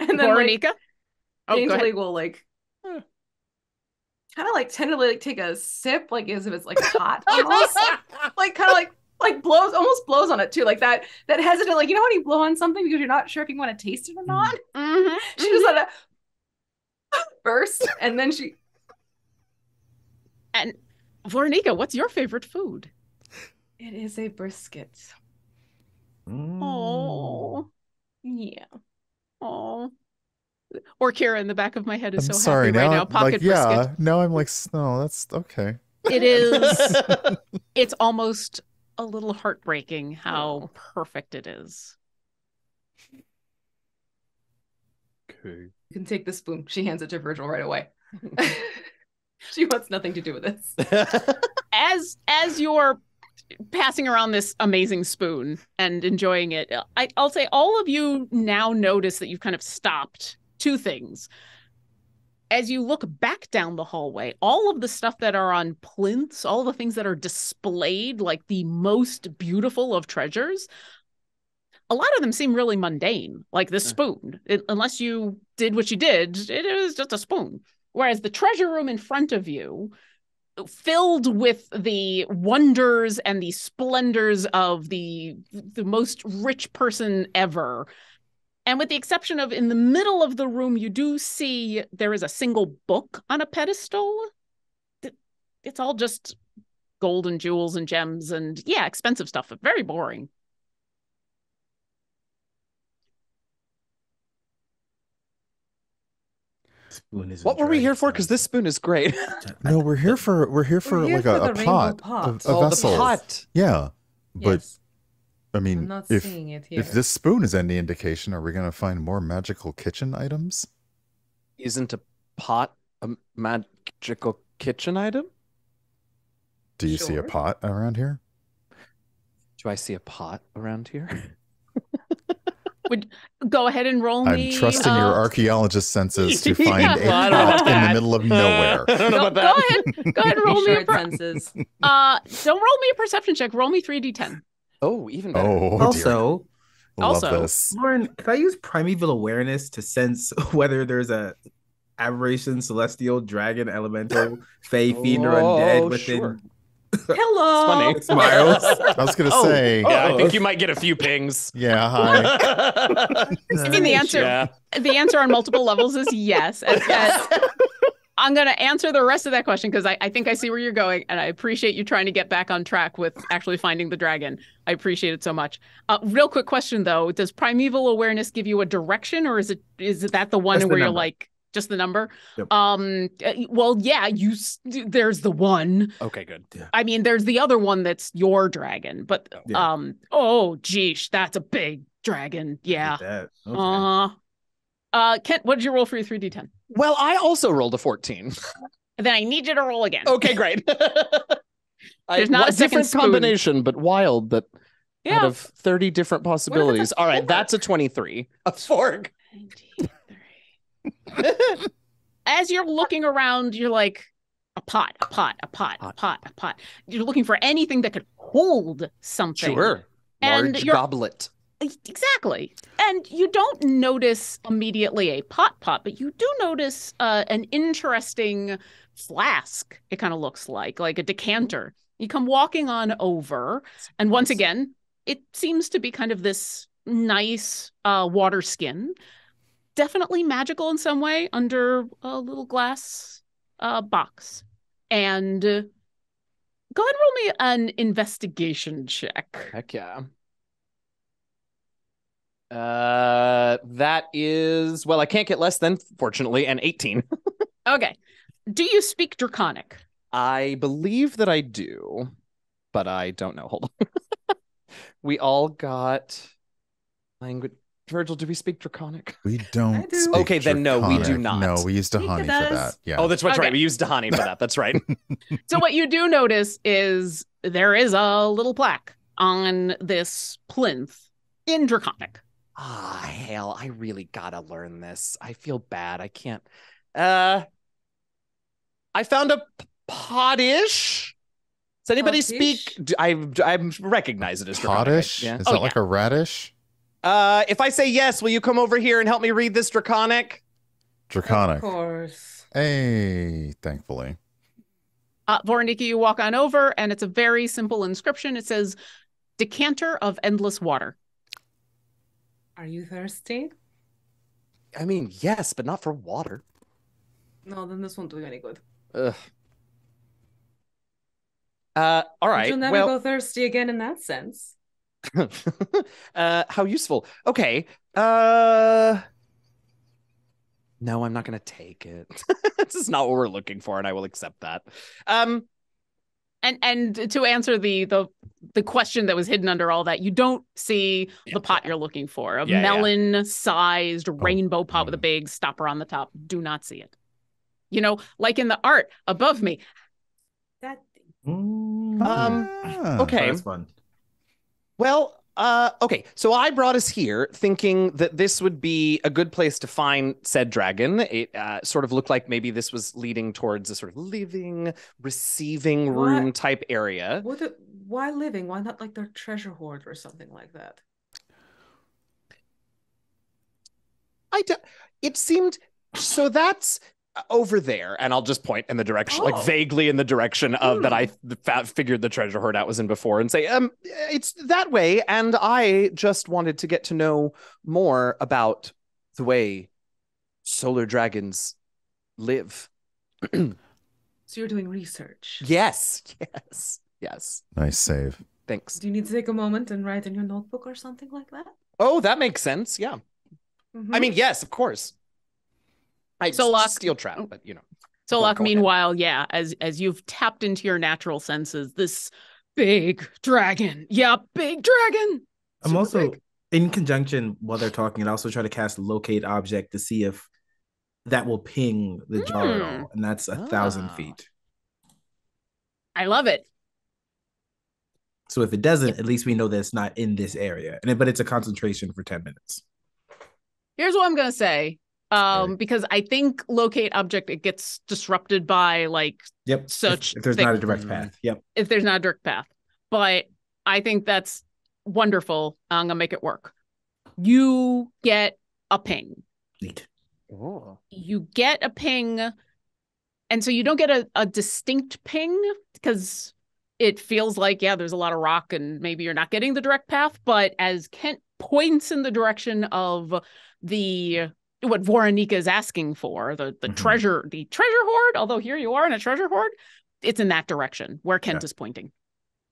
And then like, Voronika? Oh, go daintily ahead. will like kind of like tentatively like take a sip, like as if it's like hot almost. Like kind of like blows, almost blows on it too. Like that hesitant, like you know when you blow on something because you're not sure if you want to taste it or not? Mhm, She just let it burst and then she And Voronika, what's your favorite food? it is a brisket. Oh, Yeah. oh. Or Kira in the back of my head is I'm so sorry happy right now. now. Pocket yeah. brisket. No, I'm like, no, that's okay. It is. It's almost a little heartbreaking how perfect it is. Okay. You can take the spoon. She hands it to Virgil right away. She wants nothing to do with this. As you're passing around this amazing spoon and enjoying it, I'll say all of you now notice that you've kind of stopped two things. As you look back down the hallway, all of the stuff that are on plinths, all the things that are displayed like the most beautiful of treasures, a lot of them seem really mundane, like this spoon. Unless you did what you did, it is just a spoon. Whereas the treasure room in front of you, filled with the wonders and the splendors of the most rich person ever. And with the exception of in the middle of the room, you do see there is a single book on a pedestal. It's all just gold and jewels and gems and, yeah, expensive stuff, but very boring. Spoon is What were we here for? Because this spoon is great. No, we're here for We're here like for a the rainbow pot, pot. a vessel. the pot. Yeah, but Yes. I I'm mean, not if seeing it here. if this spoon is any indication, are we going to find more magical kitchen items? Isn't a pot a magical kitchen item? Do you see a Sure. pot around here? Do I see a pot around here? Go ahead and roll me. I'm trusting your archaeologist senses to find Yeah. a Well, I don't know pot about in the that. middle of nowhere. I don't know Go about that. ahead. Go ahead and roll me Sure a it senses. don't roll me a perception check. Roll me 3d10. Oh, even better. Oh, dear. Also, Love also- this. Lauren, can I use primeval awareness to sense whether there's a aberration, celestial, dragon, elemental, fey, fiend, or undead within sure. Hello. funny. 6 miles? I was going to Oh. say, Yeah, I think you might get a few pings. yeah, hi. I mean, the answer Yeah. on multiple levels is yes. I'm going to answer the rest of that question because I think I see where you're going, and I appreciate you trying to get back on track with actually finding the dragon. I appreciate it so much. Real quick question though: does primeval awareness give you a direction, or is it that the one Just the where you're number. like just the number? Yep. Well, yeah, there's the one. Okay, good. I mean, there's the other one that's your dragon, but Yeah. oh geesh, that's a big dragon. Yeah. That. Okay. Kent, what did you roll for your 3d10? Well, I also rolled a 14. Then I need you to roll again. Okay, great. There's not a second different spoon. Combination, but wild that out Yeah. of 30 different possibilities. All right, that's a 23. A fork. 23. As you're looking around, you're like, a pot. You're looking for anything that could hold something. Sure. And Large goblet. Exactly. And you don't notice immediately a pot, but you do notice an interesting flask, it kind of looks like a decanter. You come walking on over, and once again, it seems to be kind of this nice water skin. Definitely magical in some way under a little glass box. And go ahead and roll me an investigation check. Heck yeah. That is, well, I can't get less than, fortunately, an 18. Okay. Do you speak Draconic? I believe that I do, but I don't know. Hold on. We all got language. Virgil, do we speak Draconic? We don't. do. Speak Okay, then no, we do Draconic. not. No, we used Dahani Nika for does. that. Yeah. Oh, that's Okay. right. We used Dahani for that. That's right. So what you do notice is there is a little plaque on this plinth in Draconic. Ah, hell, I really gotta learn this. I feel bad. I can't. I found a potish. Does anybody speak? I recognize it as Draconic. Potish? Yeah. Is that like a radish? If I say yes, will you come over here and help me read this Draconic? Draconic. Of course. Hey, thankfully. Voroniki, you walk on over, and it's a very simple inscription. It says, "Decanter of endless water." Are you thirsty? I mean, yes, but not for water. No, then this won't do you any good. Ugh. All right. You'll never go thirsty again in that sense. How useful. Okay. No, I'm not gonna take it. This is not what we're looking for, and I will accept that. And to answer the question that was hidden under all that, you don't see the pot you're looking for. A melon-sized rainbow pot with a big stopper on the top. Do not see it. You know, like in the art above me. That Okay. That's fun. Well, okay. So I brought us here thinking that this would be a good place to find said dragon. It sort of looked like maybe this was leading towards a sort of living, receiving room type area. Why living? Why not like their treasure hoard or something like that? It seemed so that's over there, and I'll just point in the direction, like vaguely in the direction of that I figured the treasure hoard out was in before, and say, it's that way, and I just wanted to get to know more about the way solar dragons live. So you're doing research. Yes. Nice save. Thanks. Do you need to take a moment and write in your notebook or something like that? Oh, that makes sense. Yeah. Mm-hmm. I mean, yes, of course. Steel trap, but you know. Solak, meanwhile, as you've tapped into your natural senses, this big dragon. Yeah, big dragon. I'm also in conjunction while they're talking, and also try to cast locate object to see if that will ping the jar at all, and that's 1,000 feet. I love it. So if it doesn't, at least we know that it's not in this area, but it's a concentration for 10 minutes. Here's what I'm gonna say. Because I think locate object, it gets disrupted by such if there's not a direct path. Yep. If there's not a direct path. But I think that's wonderful. I'm gonna make it work. You get a ping. Neat. Oh. You get a ping, and so you don't get a distinct ping because it feels like, there's a lot of rock and maybe you're not getting the direct path. But as Kent points in the direction of what Voronika is asking for, the treasure hoard, although here you are in a treasure hoard, it's in that direction where Kent is pointing.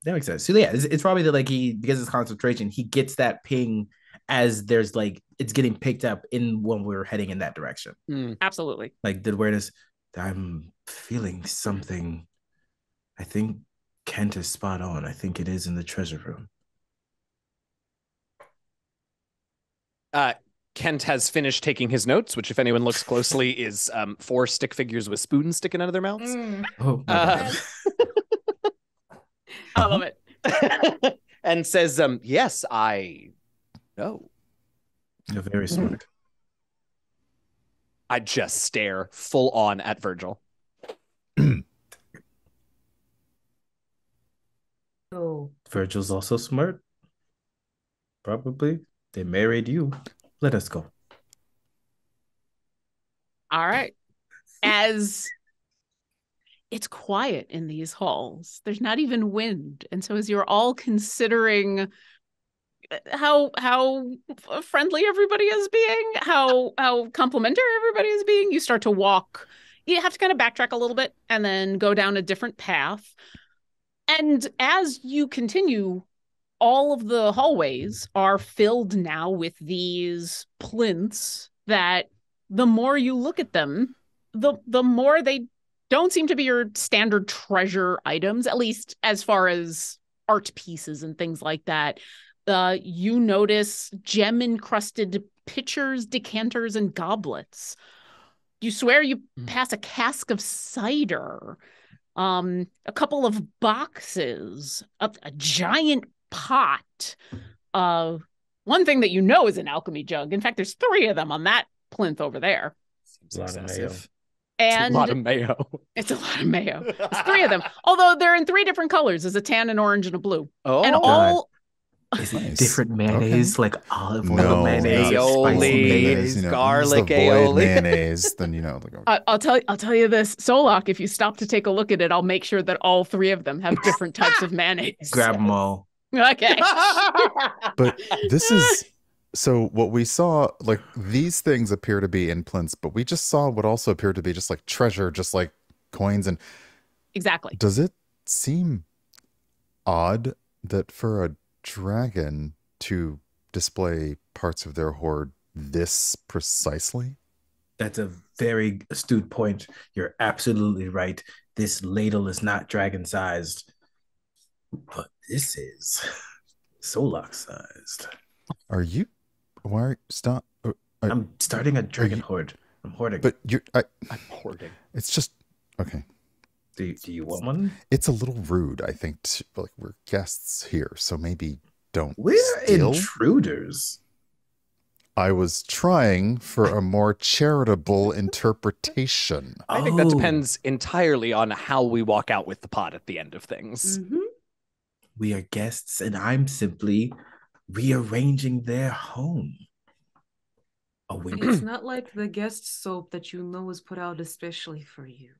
That makes sense. So it's probably that because it's concentration, he gets that ping as there's it's getting picked up in when we're heading in that direction. Absolutely. Like the awareness, I'm feeling something. I think Kent is spot on. I think it is in the treasure room. Kent has finished taking his notes, which, if anyone looks closely, is 4 stick figures with spoons sticking out of their mouths. Oh my God. I love it. And says, yes, I know. You're very smart. I just stare full on at Virgil. Oh, Virgil's also smart. Probably. They married you. Let us go. All right. As it's quiet in these halls, there's not even wind. And so as you're all considering how friendly everybody is being, how complimentary everybody is being, you start to walk. You have to kind of backtrack a little bit and then go down a different path. And as you continue, all of the hallways are filled now with these plinths that the more you look at them, the more they don't seem to be your standard treasure items, at least as far as art pieces and things like that. You notice gem-encrusted pitchers, decanters, and goblets. You swear you pass a cask of cider, a couple of boxes, a giant pot. One thing that you know is an alchemy jug. In fact, there's 3 of them on that plinth over there. Seems A lot of excessive. And It's a lot of mayo. it's a lot of mayo. It's 3 of them. Although they're in 3 different colors. There's a tan, an orange, and a blue. Oh, And God. all Is it Nice. different mayonnaise, like olive oil No, mayonnaise, or aioli, spicy mayonnaise? use garlic the void aioli. mayonnaise, then like, I'll tell you this, Solok, if you stop to take a look at it, I'll make sure that all 3 of them have different types of mayonnaise. Grab them all. Okay. but this is so what we saw, like these things appear to be in plinths, but we just saw what also appeared to be just like treasure, just like coins. And Exactly. does it seem odd that for a dragon to display parts of their hoard this precisely? That's a very astute point. You're absolutely right. This ladle is not dragon sized, but this is Solok sized. Are you? Why stop? I'm starting a dragon hoard. I'm hoarding. But I'm hoarding. it's just okay. do you want one? It's a little rude, I think. Like we're guests here, so maybe don't. We're steal. intruders. I was trying for a more charitable interpretation. I think that depends entirely on how we walk out with the pot at the end of things. Mhm. We are guests, and I'm simply rearranging their home. A wink. It's not like the guest soap that you know was put out especially for you.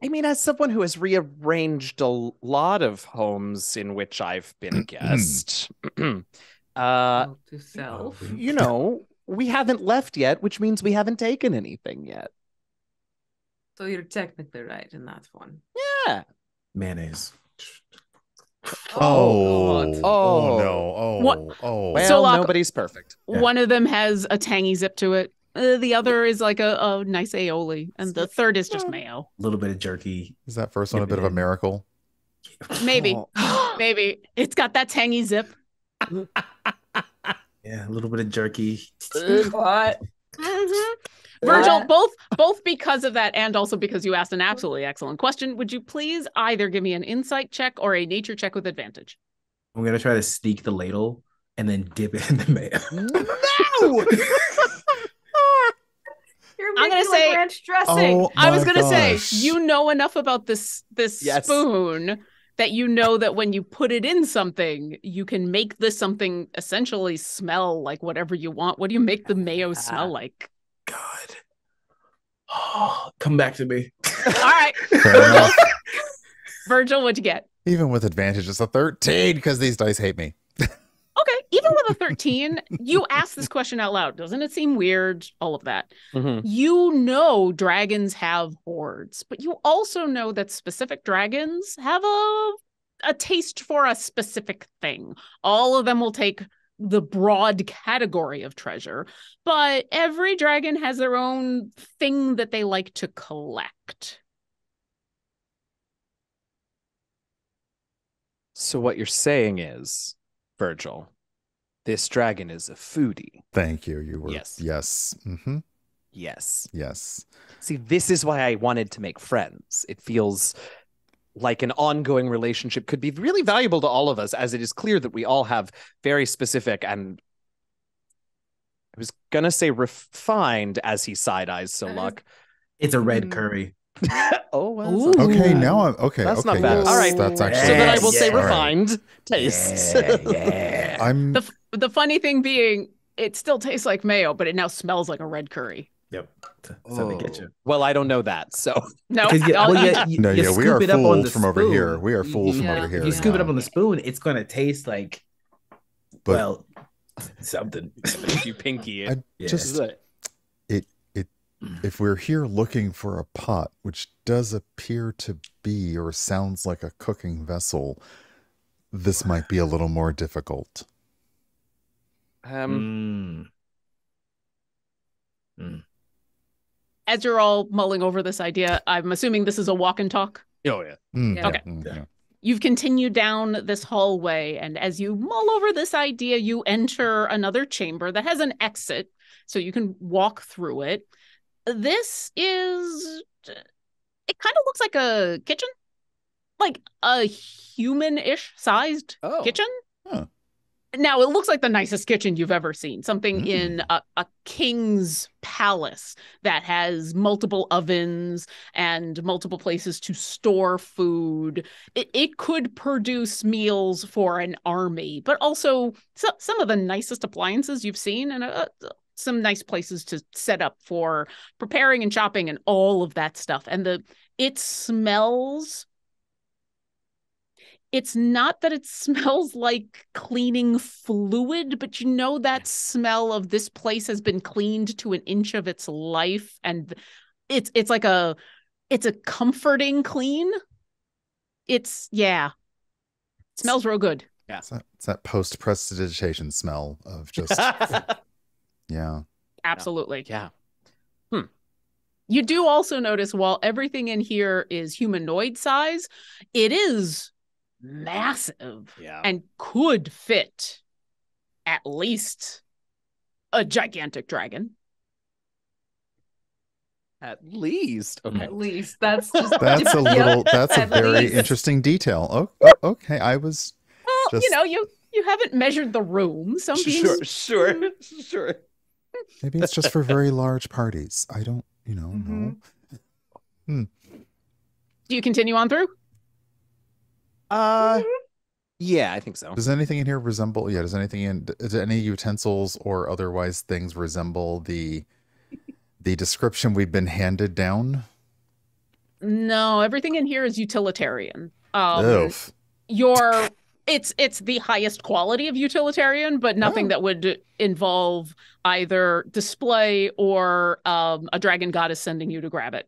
I mean, as someone who has rearranged a lot of homes in which I've been a guest, Note to self. you know, we haven't left yet, which means we haven't taken anything yet. So you're technically right in that one. Yeah. Mayonnaise. Oh, God. oh no! Oh, What? oh. Well, So, like, nobody's perfect. Yeah. One of them has a tangy zip to it. The other is like a nice aioli. And the third is just mayo. A little bit of jerky. Is that first one a bit of a miracle? Maybe. Oh. Maybe. It's got that tangy zip. Yeah, a little bit of jerky. What? Virgil, both because of that and also because you asked an absolutely excellent question, would you please either give me an insight check or a nature check with advantage? I'm gonna try to sneak the ladle and then dip it in the mayo. No! You're I'm making gonna say- ranch dressing. Oh, I was my gonna say, gosh. you know enough about this Yes. spoon that you know that when you put it in something, you can make this something essentially smell like whatever you want. What do you make the mayo smell like? God. Oh, come back to me. All right, Fair enough. Virgil, what'd you get? Even with advantage, it's a 13 because these dice hate me. Okay, even with a 13, you ask this question out loud. Doesn't it seem weird? All of that. Mhm. You know dragons have hordes, but you also know that specific dragons have a taste for a specific thing. All of them will take the broad category of treasure, but every dragon has their own thing that they like to collect. So what you're saying is, Virgil, This dragon is a foodie. Thank you. You were. Yes. Yes. Mm-hmm. Yes. Yes. See, this is why I wanted to make friends. It feels like an ongoing relationship could be really valuable to all of us, as it is clear that we all have very specific and I was gonna say refined, as he side-eyes Solak. It's a red curry. Oh, well, Ooh. Okay, now I'm okay. That's okay, not bad. yes, All right. that's actually. So then I will Yes. say All right. refined tastes. Yeah. I'm. The funny thing being, it still tastes like mayo, but it now smells like a red curry. Yep. So they get you. Well, I don't know that, so No, Because you No, yeah, we are scoop it up on the fools from over here. spoon. We are fools from Yeah. over here. If you scoop it yeah. up on the spoon, it's gonna taste like, But- well, something. you pinky I it. Yeah. just if we're here looking for a pot, which does appear to be or sounds like a cooking vessel, this might be a little more difficult. as you're all mulling over this idea, I'm assuming this is a walk and talk. Oh yeah. Yeah. Okay. Yeah. You've continued down this hallway, and as you mull over this idea, you enter another chamber that has an exit, so you can walk through it. This is... It kind of looks like a kitchen. Like a human-ish sized Oh. kitchen. Huh. Now, it looks like the nicest kitchen you've ever seen. Something in a king's palace that has multiple ovens and multiple places to store food. It could produce meals for an army, but also some of the nicest appliances you've seen and some nice places to set up for preparing and chopping and all of that stuff. And it smells... It's not that it smells like cleaning fluid, but you know that smell of this place has been cleaned to an inch of its life, and it's a comforting clean. It smells real good. Yeah. It's that post-prestidigitation smell of just yeah. Absolutely. Yeah. You do also notice while everything in here is humanoid size, it is massive Yeah. and could fit at least a gigantic dragon. At least. Okay. At least that's just That's a little. That's a At very least. interesting detail. Okay, I was. Well, Just- you haven't measured the room. Some Sure. beings... Sure. Maybe it's just for very large parties. I don't. Know. Do you continue on through? Yeah, I think so. Does anything in here resemble? Yeah. Does any utensils or otherwise things resemble the description we've been handed down? No, everything in here is utilitarian. Oof. It's the highest quality of utilitarian, but nothing that would involve either display or a dragon goddess sending you to grab it.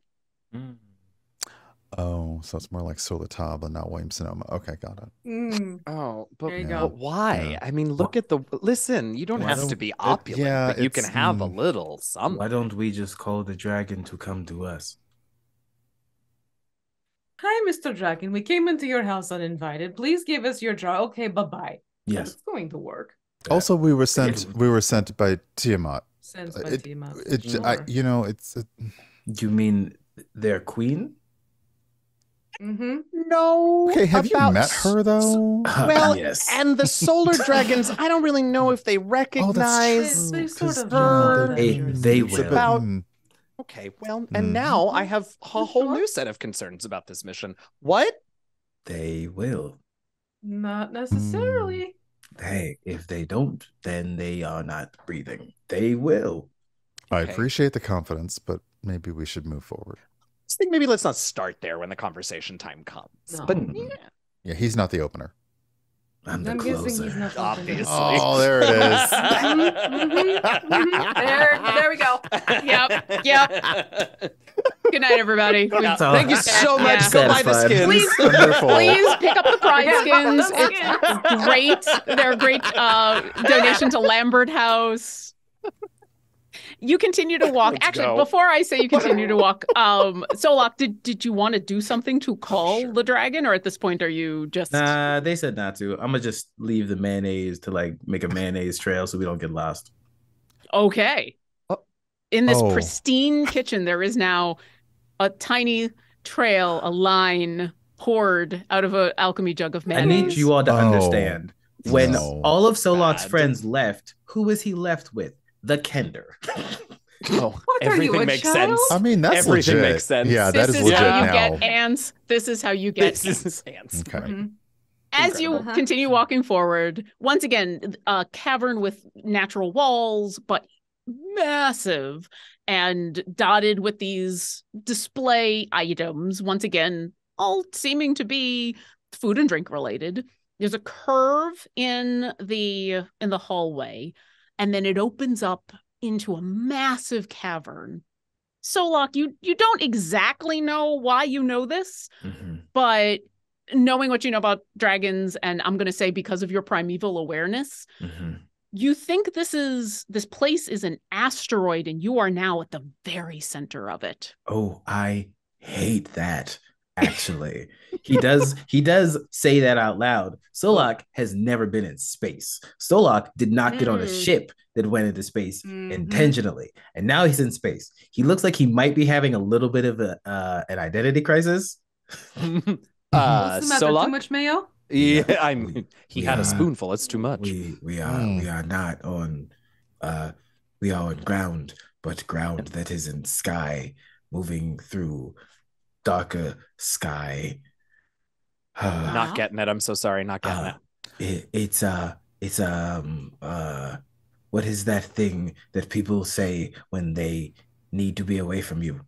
Oh, so it's more like Solitab and not William Sonoma. Okay, got it. Oh, but, There you go. but why? Yeah. I mean, look at Listen, you don't Why have to don't- be opulent, yeah, but you can it's, have a little Why something. don't we just call the dragon to come to us? Hi, Mr. Dragon. We came into your house uninvited. Please give us your jar. Okay, bye-bye. Yes. It's going to work. Also, we were sent by Tiamat. Since by It- Tiamat. Sure. It's You mean their queen? Mm-hmm. No. okay. Have you about met her though? Well, yes. and the solar dragons, I don't really know if they recognize. They sort 'cause, of know they it's a will. bit- About- hmm. Okay, well, and Mm. now I have a whole Sure. new set of concerns about this mission. What? They will. Not necessarily. Hey, if they don't, then they are not breathing. They will. I Okay. appreciate the confidence, but maybe we should move forward. I think maybe let's not start there when the conversation time comes. No. But Mm. yeah. Yeah, he's not the opener. I'm the I'm guessing closer. he's not Obviously. Oh, there it is. There we go. Yep. Good night, everybody. Yeah, So- thank you so much. Yeah. Go buy the Satisfied. skins. Please, Wonderful. please pick up the pride Yeah, skins. the It's great. They're a great donation to Lambert House. You continue to walk. Let's Actually, go. before I say you continue to walk, Solok, did you want to do something to call the dragon, or at this point are you just Nah, they said not to. I'm gonna just leave the mayonnaise to like make a mayonnaise trail so we don't get lost. okay? In this Oh. pristine kitchen, there is now a tiny trail, a line poured out of an alchemy jug of I mayonnaise. need you all to Oh, understand. When no. all of Solok's Bad. friends left, who was he left with? The Kender. Oh, What are you, everything a makes child? sense. I mean, that's Everything legit. makes sense. Yeah, that This is is legit how you now. get ants. This is how you get This ants. is ants. Okay. Mhm. As you Incredible. continue walking forward, once again, a cavern with natural walls, but massive and dotted with these display items, once again, all seeming to be food and drink related. There's a curve in the hallway, and then it opens up into a massive cavern. Solok, you don't exactly know why you know this, but knowing what you know about dragons, and I'm going to say because of your primeval awareness, you think this place is an asteroid and you are now at the very center of it. Oh, I hate that. Actually, he does say that out loud. Solok has never been in space. Solok did not get on a ship that went into space intentionally, and now he's in space. He looks like he might be having a little bit of an identity crisis. What's the matter? Too Solok? much mayo? Yeah, he we had a are- spoonful. It's too much. We are not on we are on ground, but ground that isn't sky, moving through darker sky. Not getting it. I'm so sorry. Not getting it. It's what is that thing that people say when they need to be away from you?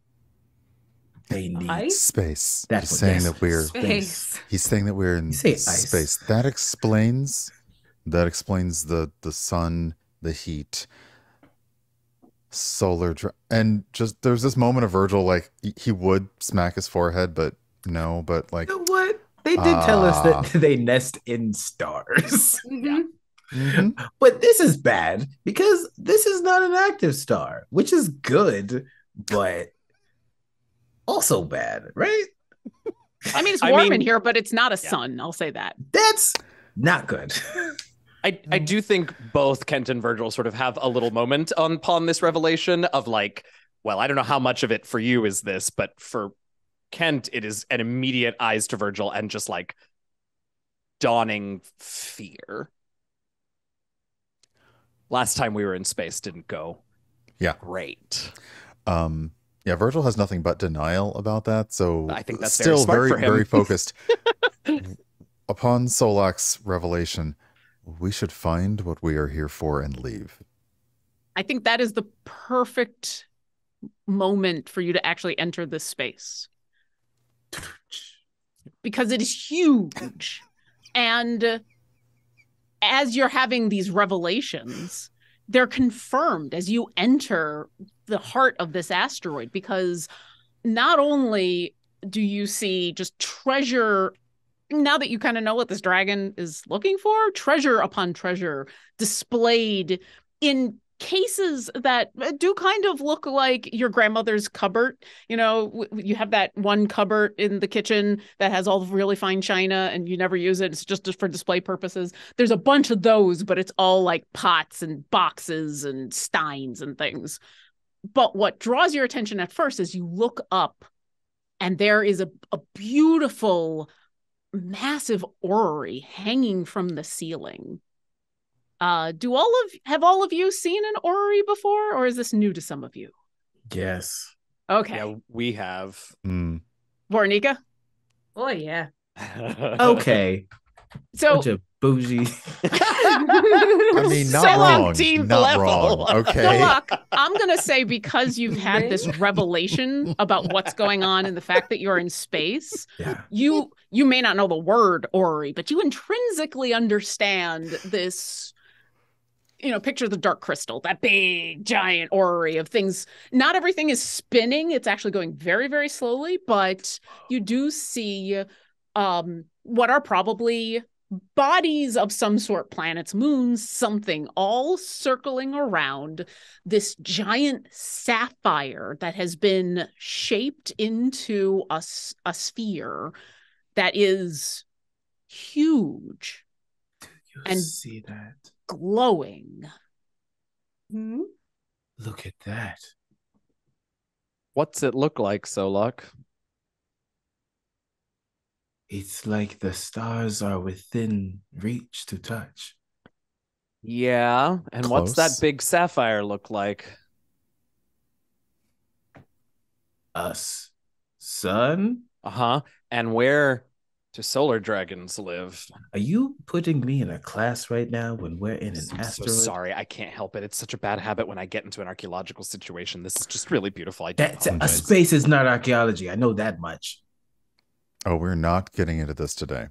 They need Ice? Space. That's He's what- saying yes, that we're Space. he's saying that we're in You say ice. space. That explains the sun, the heat, and just there's this moment of Virgil, like he would smack his forehead, but no, but like You know what? They did tell us that they nest in stars. Mhm. mhm. But this is bad because this is not an active star, which is good, but also bad, right? I mean, it's I warm mean- in here, but it's not a sun. I'll say that. That's not good. I do think both Kent and Virgil sort of have a little moment upon this revelation of like, well, I don't know how much of it for you is this, but for Kent, it is an immediate eyes to Virgil and just like dawning fear. Last time we were in space didn't go great. Yeah, Virgil has nothing but denial about that, so I think that's still very smart for him. very focused. Upon Solak's revelation, we should find what we are here for and leave. I think that is the perfect moment for you to actually enter this space. Because it is huge. And as you're having these revelations, they're confirmed as you enter the heart of this asteroid, because not only do you see just treasure, now that you kind of know what this dragon is looking for, treasure upon treasure displayed in cases that do kind of look like your grandmother's cupboard. You know, you have that one cupboard in the kitchen that has all the really fine china and you never use it. It's just for display purposes. There's a bunch of those, but it's all like pots and boxes and steins and things. But what draws your attention at first is you look up and there is a beautiful, massive orrery hanging from the ceiling. Have all of you seen an orrery before, or is this new to some of you? Yes. Okay. Yeah, we have. Voronika? Oh, yeah. Okay. So Bunch of bougie. I mean, not Solok wrong. team Not level. wrong. Okay. Solok, I'm going to say because you've had this revelation about what's going on and the fact that you're in space, Yeah. you may not know the word orrery, but you intrinsically understand this. You know, picture the dark crystal, that big, giant orrery of things. Not everything is spinning. It's actually going very, very slowly, but you do see what are probably bodies of some sort, planets, moons, something, all circling around this giant sapphire that has been shaped into a sphere that is huge You see that? glowing. Hmm? Look at that. What's it look like, Solok? It's like the stars are within reach to touch. Yeah, and what's that Close. big sapphire look like? Us. Son? Uh-huh. And where do solar dragons live? Are you putting me in a class right now when we're in an I'm asteroid? so sorry. I can't help it. It's such a bad habit when I get into an archaeological situation. This is just really beautiful. I do That's a apologize. space is not archaeology. I know that much. Oh, we're not getting into this today.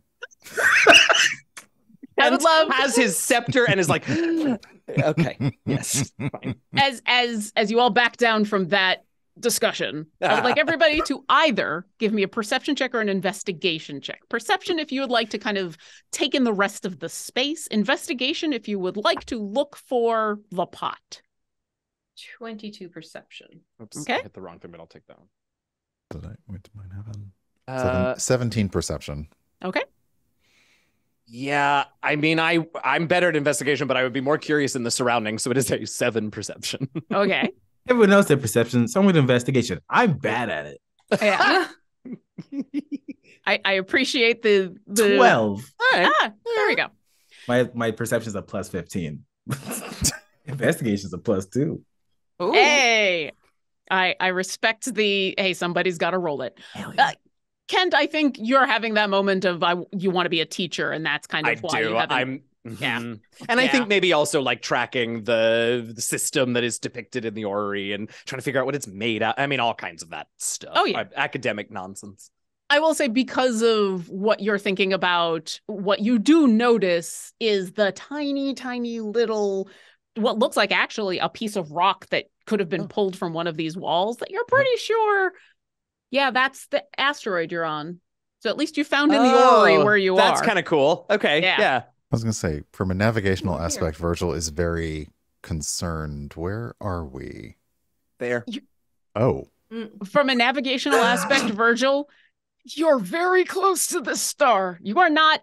I would love has his scepter and is like, okay, yes, fine. as you all back down from that discussion, I would like everybody to either give me a perception check or an investigation check. Perception if you would like to kind of take in the rest of the space. Investigation if you would like to look for the pot. 22 perception. Oops, Okay. I hit the wrong thing, but I'll take that one. Did mine happen? 17 perception. Okay. Yeah, I mean, I'm better at investigation, but I would be more curious in the surroundings, so it is a 7 perception. Okay. Everyone else did perception. Some with investigation. I'm bad at it. Yeah. I appreciate the 12. All right. there we go. My perception's a plus 15. Investigation's a plus 2. Ooh. Hey, I respect the, hey, somebody's got to roll it. Hell yeah. Kent, I think you're having that moment of you want to be a teacher, and that's kind of I why do. you haven't. Yeah. Mhm. And I Yeah. think maybe also like tracking the system that is depicted in the orrery and trying to figure out what it's made out. I mean, all kinds of that stuff. Oh, yeah. Academic nonsense. I will say, because of what you're thinking about, what you do notice is the tiny, tiny little, what looks like actually a piece of rock that could have been pulled from one of these walls that you're pretty sure, yeah, that's the asteroid you're on. So at least you found in the orrery where you that's are. That's kind of cool. Okay. Yeah. I was going to say, from a navigational aspect, Virgil is very concerned. Where are we? There. Oh. From a navigational aspect, Virgil, you're very close to the star. You're not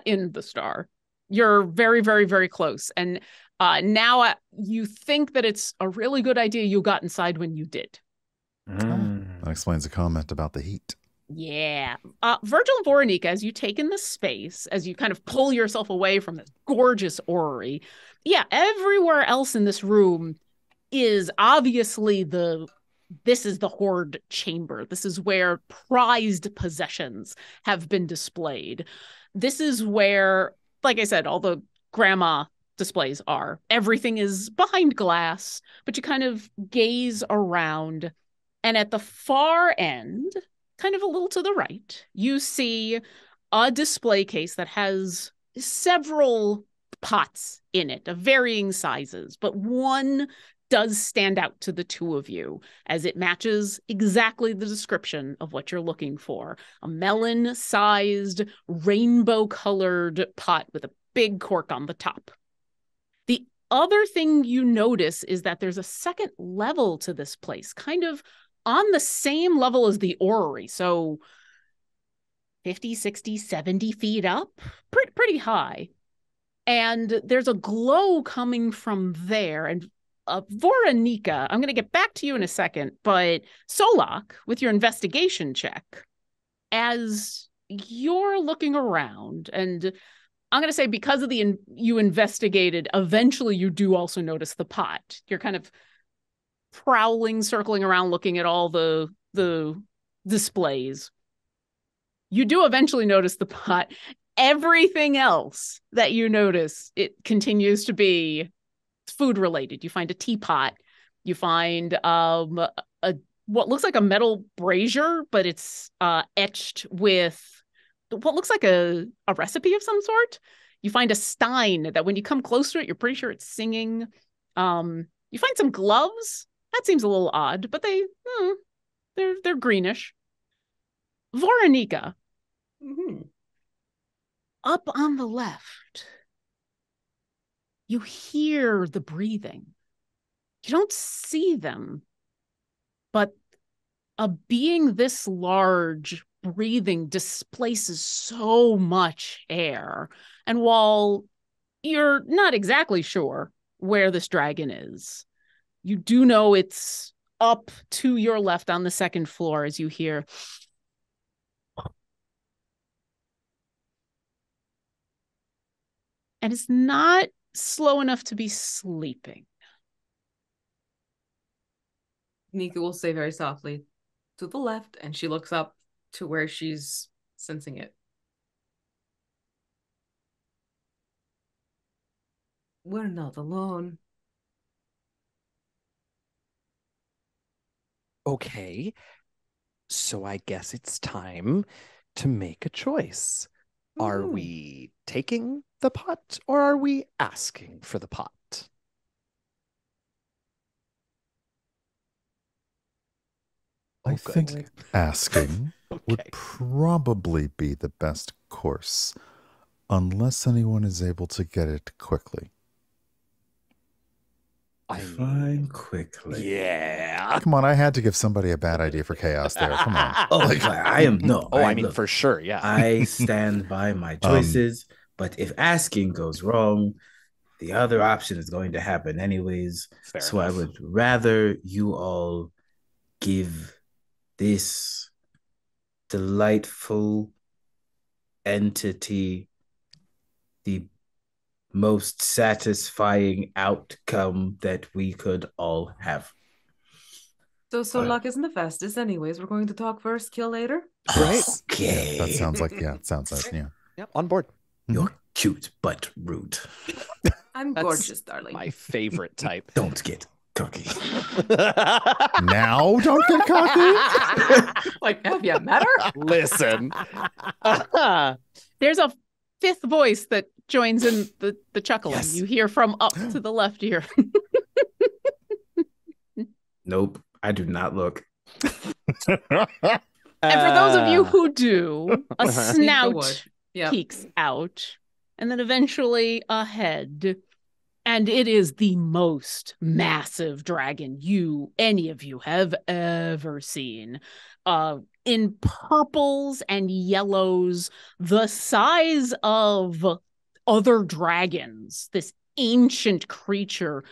in the star. You're very, very, very close. And now you think that it's a really good idea you got inside when you did. That explains a comment about the heat. Yeah. Virgil and Voronika, as you take in the space, as you kind of pull yourself away from this gorgeous orrery, yeah, everywhere else in this room is obviously this is the hoard chamber. This is where prized possessions have been displayed. This is where, like I said, all the grandma displays are. Everything is behind glass, but you kind of gaze around, and at the far end, kind of a little to the right, you see a display case that has several pots in it of varying sizes, but one does stand out to the two of you as it matches exactly the description of what you're looking for. A melon-sized, rainbow-colored pot with a big cork on the top. The other thing you notice is that there's a second level to this place, kind of on the same level as the orrery. So 50, 60, 70 feet up, pretty high. And there's a glow coming from there. And Voronika, I'm going to get back to you in a second, but Solok, with your investigation check, as you're looking around, and I'm going to say because of you investigated, eventually you do also notice the pot. You're kind of prowling, circling around, looking at all the displays. You do eventually notice the pot. Everything else that you notice, it continues to be food related. You find a teapot. You find what looks like a metal brazier, but it's etched with what looks like a recipe of some sort. You find a stein that when you come close to it, you're pretty sure it's singing. You find some gloves. That seems a little odd, but they're greenish. Voronika, up on the left, you hear the breathing. You don't see them, but a being this large breathing displaces so much air. And while you're not exactly sure where this dragon is, you do know it's up to your left on the second floor as you hear. And it's not slow enough to be sleeping. Nika will say very softly, to the left, and she looks up to where she's sensing it. We're not alone. Okay, so I guess it's time to make a choice. Are we taking the pot or are we asking for the pot? I think asking would probably be the best course, unless anyone is able to get it quickly. Fine, quickly. Yeah. Come on, I had to give somebody a bad idea for chaos there. Come on. I am no. Oh, I mean, look, for sure, yeah. I stand by my choices, but if asking goes wrong, the other option is going to happen anyways. Fair so enough. I would rather you all give this delightful entity the most satisfying outcome that we could all have. So Solak isn't the fastest anyways. We're going to talk first, kill later. Right. Okay. Yeah, that sounds like, it sounds like, yeah. Yep, on board. You're cute, but rude. I'm That's gorgeous, darling. My favorite type. Don't get cocky. Now don't get cocky. Like, have you met her? Listen. There's a fifth voice that joins in the chuckling. Yes. You hear from up to the left here. Nope, I do not look. And for those of you who do, a snout peeks out, and then eventually a head. And it is the most massive dragon any of you have ever seen. In purples and yellows, the size of other dragons, this ancient creature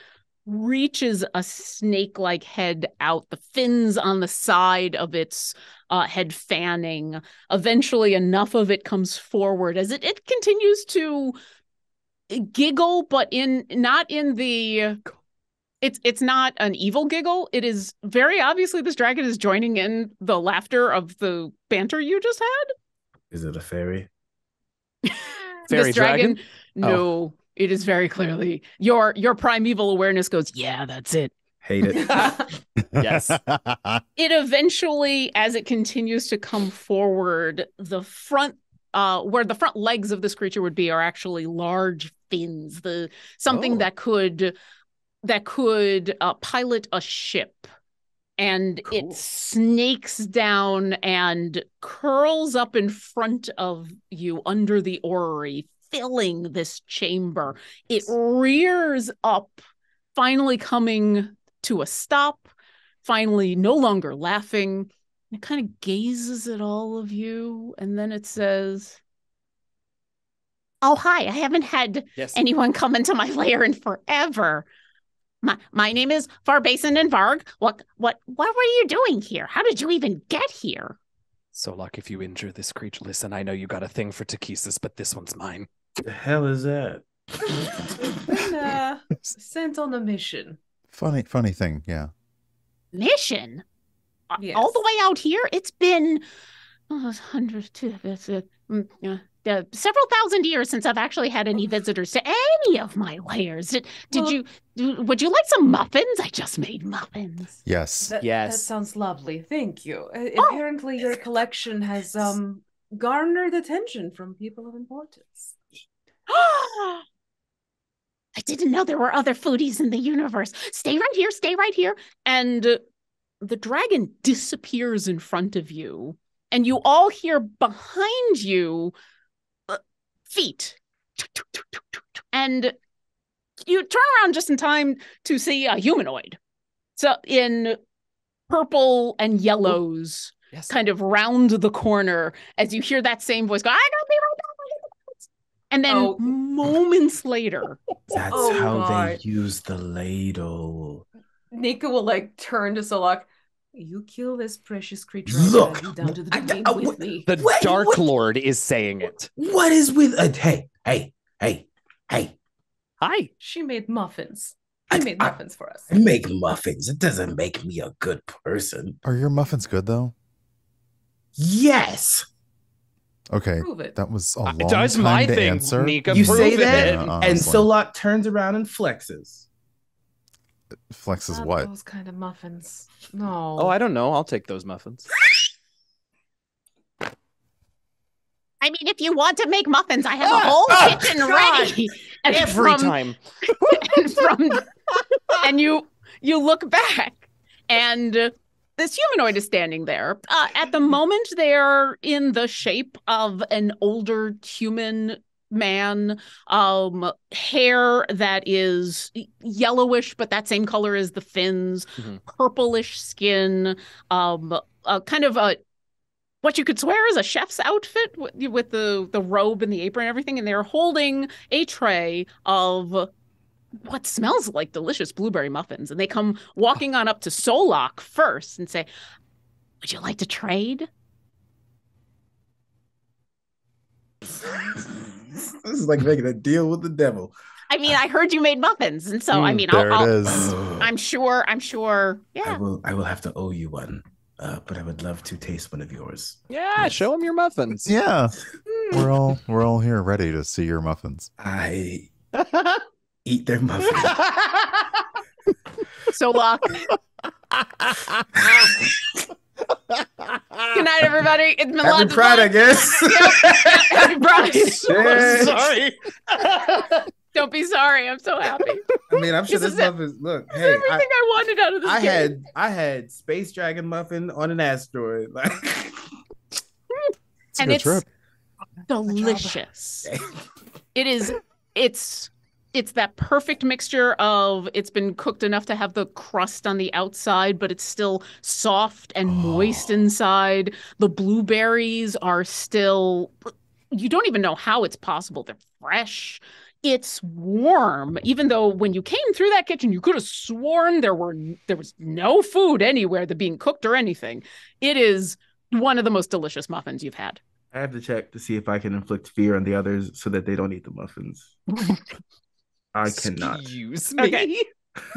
reaches a snake-like head out, the fins on the side of its head fanning. Eventually, enough of it comes forward as it continues to giggle, but not in the... It's not an evil giggle. It is very obviously this dragon is joining in the laughter of the banter you just had. Is it a fairy? Fairy dragon? No, it is very clearly your primeval awareness goes, yeah, that's it. Hate it. Yes. It eventually, as it continues to come forward, the front where the front legs of this creature would be are actually large fins, something that could pilot a ship. And it snakes down and curls up in front of you under the orrery, filling this chamber. It rears up, finally coming to a stop, finally no longer laughing. It kind of gazes at all of you, and then it says, "Oh, hi, I haven't had anyone come into my lair in forever. My name is Varbason and Varg. What were you doing here? How did you even get here?" Solak, if you injure this creature, listen, I know you got a thing for Takesis, but this one's mine. The hell is that? Been sent on a mission. Funny thing, yeah. Mission? Yes. All the way out here? It's been several thousand years since I've actually had any visitors to any of my lairs. Would you like some muffins? I just made muffins. Yes. That sounds lovely. Thank you. Apparently your collection has garnered attention from people of importance. I didn't know there were other foodies in the universe. Stay right here. And the dragon disappears in front of you. And you all hear behind you feet. And you turn around just in time to see a humanoid. So in purple and yellows, Yes. kind of round the corner as you hear that same voice go, I don't be right back. And then moments later. That's how they use the ladle. Nika will like turn to Solak. You kill this precious creature. Look, I you down to the domain with me. The Dark Lord is saying it. What is with hey. Hi. She made muffins. She made muffins for us. I make muffins. It doesn't make me a good person. Are your muffins good though? Yes. Okay, Prove it. that was a long That's time my to thing, answer. Nika. You Prove say it. that, Yeah, and honestly. Solak turns around and flexes. Flexes Not what? those kind of muffins. No. Oh, I don't know. I'll take those muffins. I mean, if you want to make muffins, I have a whole kitchen ready. And Every time. And you look back, and this humanoid is standing there. At the moment, they're in the shape of an older human man, hair that is yellowish, but that same color as the fins, purplish skin, kind of a what you could swear is a chef's outfit with the robe and the apron and everything, and they're holding a tray of what smells like delicious blueberry muffins, and they come walking on up to Solak first and say, would you like to trade? This is like making a deal with the devil. I mean, I heard you made muffins, and so I mean, There I'll, it is. I'm sure. Yeah. I will have to owe you one, but I would love to taste one of yours. Yeah, show him your muffins. Yeah, we're all here ready to see your muffins. I eat their muffins. Solak. Good night, everybody. It's been Happy lots Pride, I of fun. guess. Happy Pride. Yeah. Sorry. Don't be sorry. I'm so happy. I mean, I'm sure This this is muffins. Look, That's hey, everything I wanted out of this game. I had Space Dragon muffin on an asteroid. Like, It's a And good it's trip. delicious. It's that perfect mixture of it's been cooked enough to have the crust on the outside, but it's still soft and moist inside. The blueberries are still, you don't even know how it's possible. They're fresh. It's warm, even though when you came through that kitchen, you could have sworn there was no food anywhere that being cooked or anything. It is one of the most delicious muffins you've had. I have to check to see if I can inflict fear on the others so that they don't eat the muffins. I cannot. Excuse me. Okay.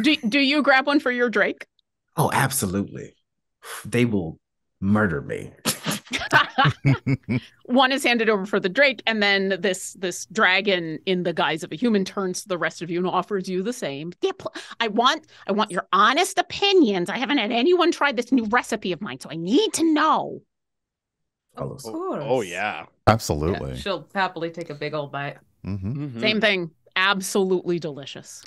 Do you grab one for your Drake? Oh, absolutely. They will murder me. One is handed over for the Drake, and then this dragon in the guise of a human turns to the rest of you and offers you the same. I want your honest opinions. I haven't had anyone try this new recipe of mine, so I need to know. Of course. Oh, yeah. Absolutely. Yeah, she'll happily take a big old bite. Mm-hmm. Same thing. Absolutely delicious.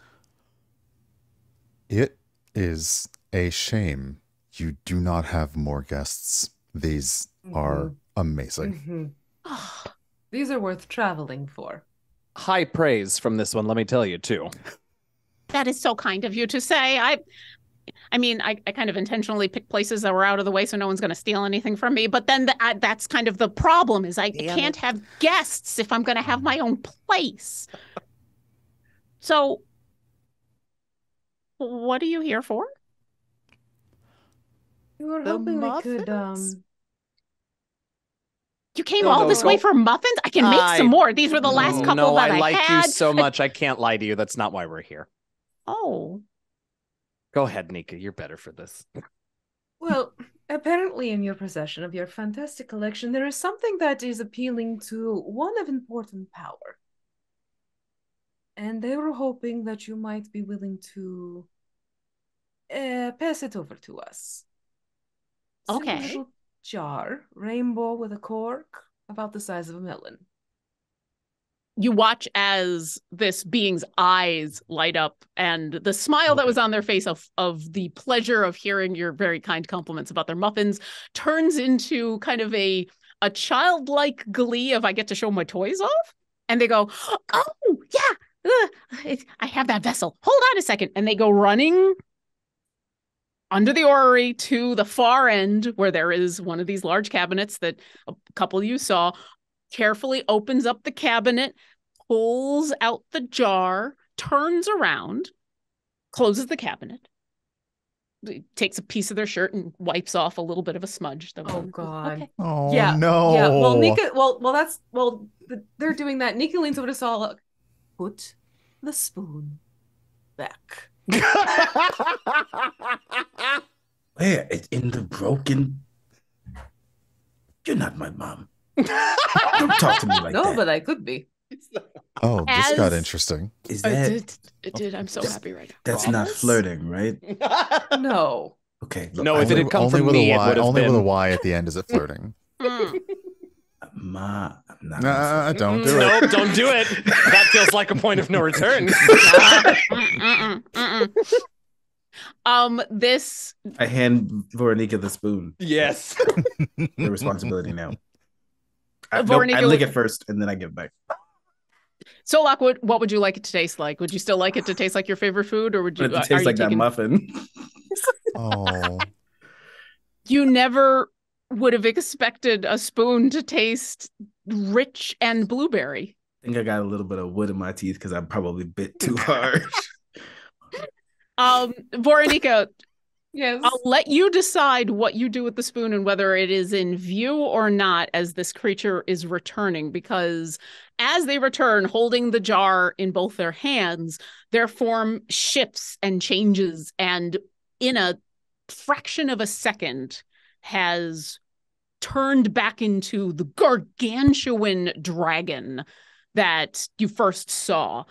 It is a shame you do not have more guests. These are amazing. These are worth traveling for. High praise from this one, let me tell you, too. That is so kind of you to say. I mean, I kind of intentionally picked places that were out of the way so no one's going to steal anything from me. But then that's kind of the problem is I can't have guests if I'm going to have my own place. So what are you here for? We were The hoping we could, muffins? You came all this way for muffins? I can make some more. These were the last couple that I like had. you so much. I can't lie to you. That's not why we're here. Oh. Go ahead, Nika. You're better for this. Well, apparently in your possession of your fantastic collection, there is something that is appealing to one of important power. And they were hoping that you might be willing to pass it over to us. Simple Okay. little jar, rainbow with a cork, about the size of a melon. You watch as this being's eyes light up and the smile that was on their face of the pleasure of hearing your very kind compliments about their muffins turns into kind of a childlike glee of I get to show my toys off. And they go, oh, yeah, I have that vessel. Hold on a second. And they go running under the orrery to the far end where there is one of these large cabinets that a couple of you saw, carefully opens up the cabinet, pulls out the jar, turns around, closes the cabinet, takes a piece of their shirt and wipes off a little bit of a smudge. Oh God. Okay. Oh Yeah. no. Yeah. Well, they're doing that. Nika leans over to Saul. Put the spoon back. Where? It's in the broken. You're not my mom. Don't talk to me like that. No, but I could be. Oh, this got As- interesting. Is that? It did. I'm so happy right now. That's not Promise? flirting, right? No. Okay. No, if it had come only from with me, a it Y, would have only with a been. Y at the end is it flirting. Ma, I'm not. gonna flirt. Don't do it. No, don't do it. That feels like a point of no return. This I hand Veronica the spoon. Yes. The responsibility now. I Veronica lick would- it first and then I give back. Solak, what would you like it to taste like? Would you still like it to taste like your favorite food, or would you? But it are tastes you like that taking- muffin. Oh, You never would have expected a spoon to taste rich and blueberry. I think I got a little bit of wood in my teeth because I probably bit too hard. Voronika, Yes. I'll let you decide what you do with the spoon and whether it is in view or not as this creature is returning, because as they return, holding the jar in both their hands, their form shifts and changes, and in a fraction of a second has turned back into the gargantuan dragon that you first saw.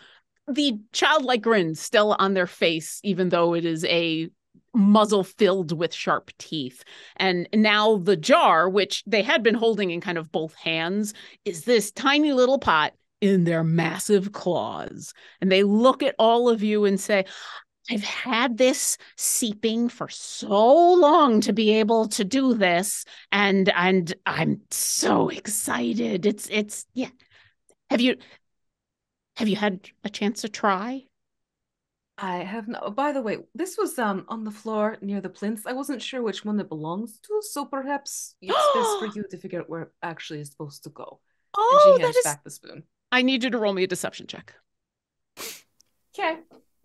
The childlike grin still on their face, even though it is a muzzle filled with sharp teeth. And now the jar, which they had been holding in kind of both hands, is this tiny little pot in their massive claws. And they look at all of you and say, I've had this seeping for so long to be able to do this, and I'm so excited. It's yeah. Have you had a chance to try? I have no. By the way, this was on the floor near the plinth. I wasn't sure which one it belongs to, so perhaps it's best for you to figure out where it actually is supposed to go. And Oh, she hands that is. back the spoon. I need you to roll me a deception check. Okay.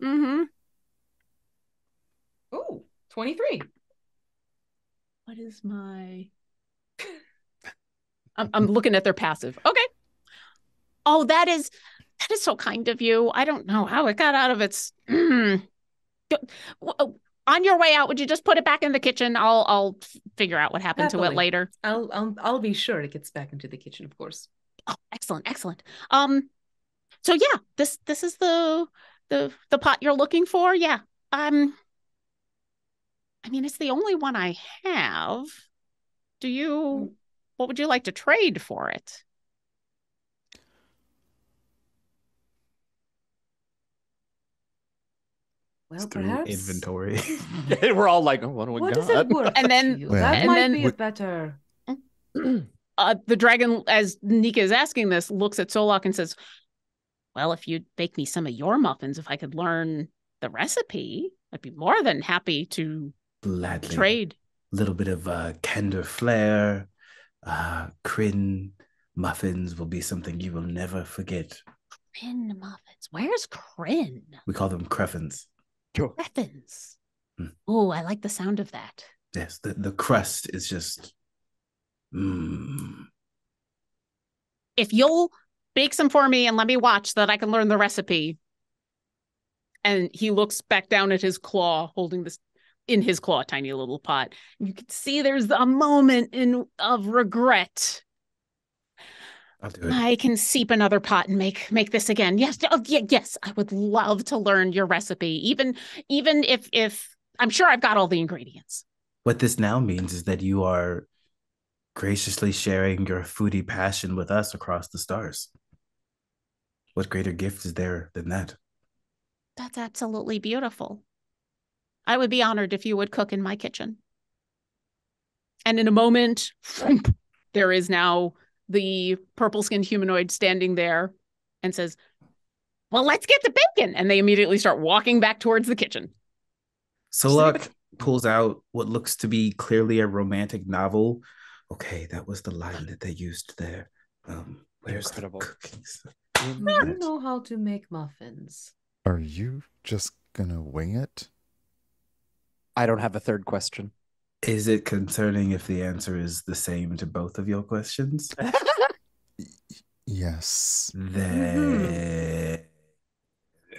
Mm-hmm. Ooh, 23. What is my? I'm looking at their passive. Okay. Oh, that is so kind of you. I don't know how it got out of its. On your way out, would you just put it back in the kitchen? I'll figure out what happened to it Happily. later. I'll be sure it gets back into the kitchen, of course. Oh, excellent. So yeah, this is the pot you're looking for. Yeah. I mean, it's the only one I have. What would you like to trade for it? Well, Through perhaps. inventory. We're all like, oh, what do we What got? is it worth And then- to you? Well, That and might then- be a better. The dragon, as Nika is asking this, looks at Solak and says, well, if you'd bake me some of your muffins, if I could learn the recipe, I'd be more than happy to Gladly. trade. A little bit of candor flare, Kryn muffins will be something you will never forget. Kryn muffins. Where's Kryn? We call them creffins. Muffins. Hmm. Oh, I like the sound of that. Yes, the crust is just. If you'll bake some for me and let me watch so that I can learn the recipe. And he looks back down at his claw, holding this in his claw, tiny little pot. You can see there's a moment of regret. I'll do it. I can seep another pot and make this again. Yes, yes. I would love to learn your recipe, even if I'm sure I've got all the ingredients. What this now means is that you are graciously sharing your foodie passion with us across the stars. What greater gift is there than that? That's absolutely beautiful. I would be honored if you would cook in my kitchen. And in a moment, there is now the purple-skinned humanoid standing there, and says, well, let's get the bacon. And they immediately start walking back towards the kitchen. Solak pulls out what looks to be clearly a romantic novel. Okay, that was the line that they used there. Where's Incredible. the cookies? I don't know how to make muffins. Are you just gonna wing it? I don't have a third question. Is it concerning if the answer is the same to both of your questions? Yes. Then...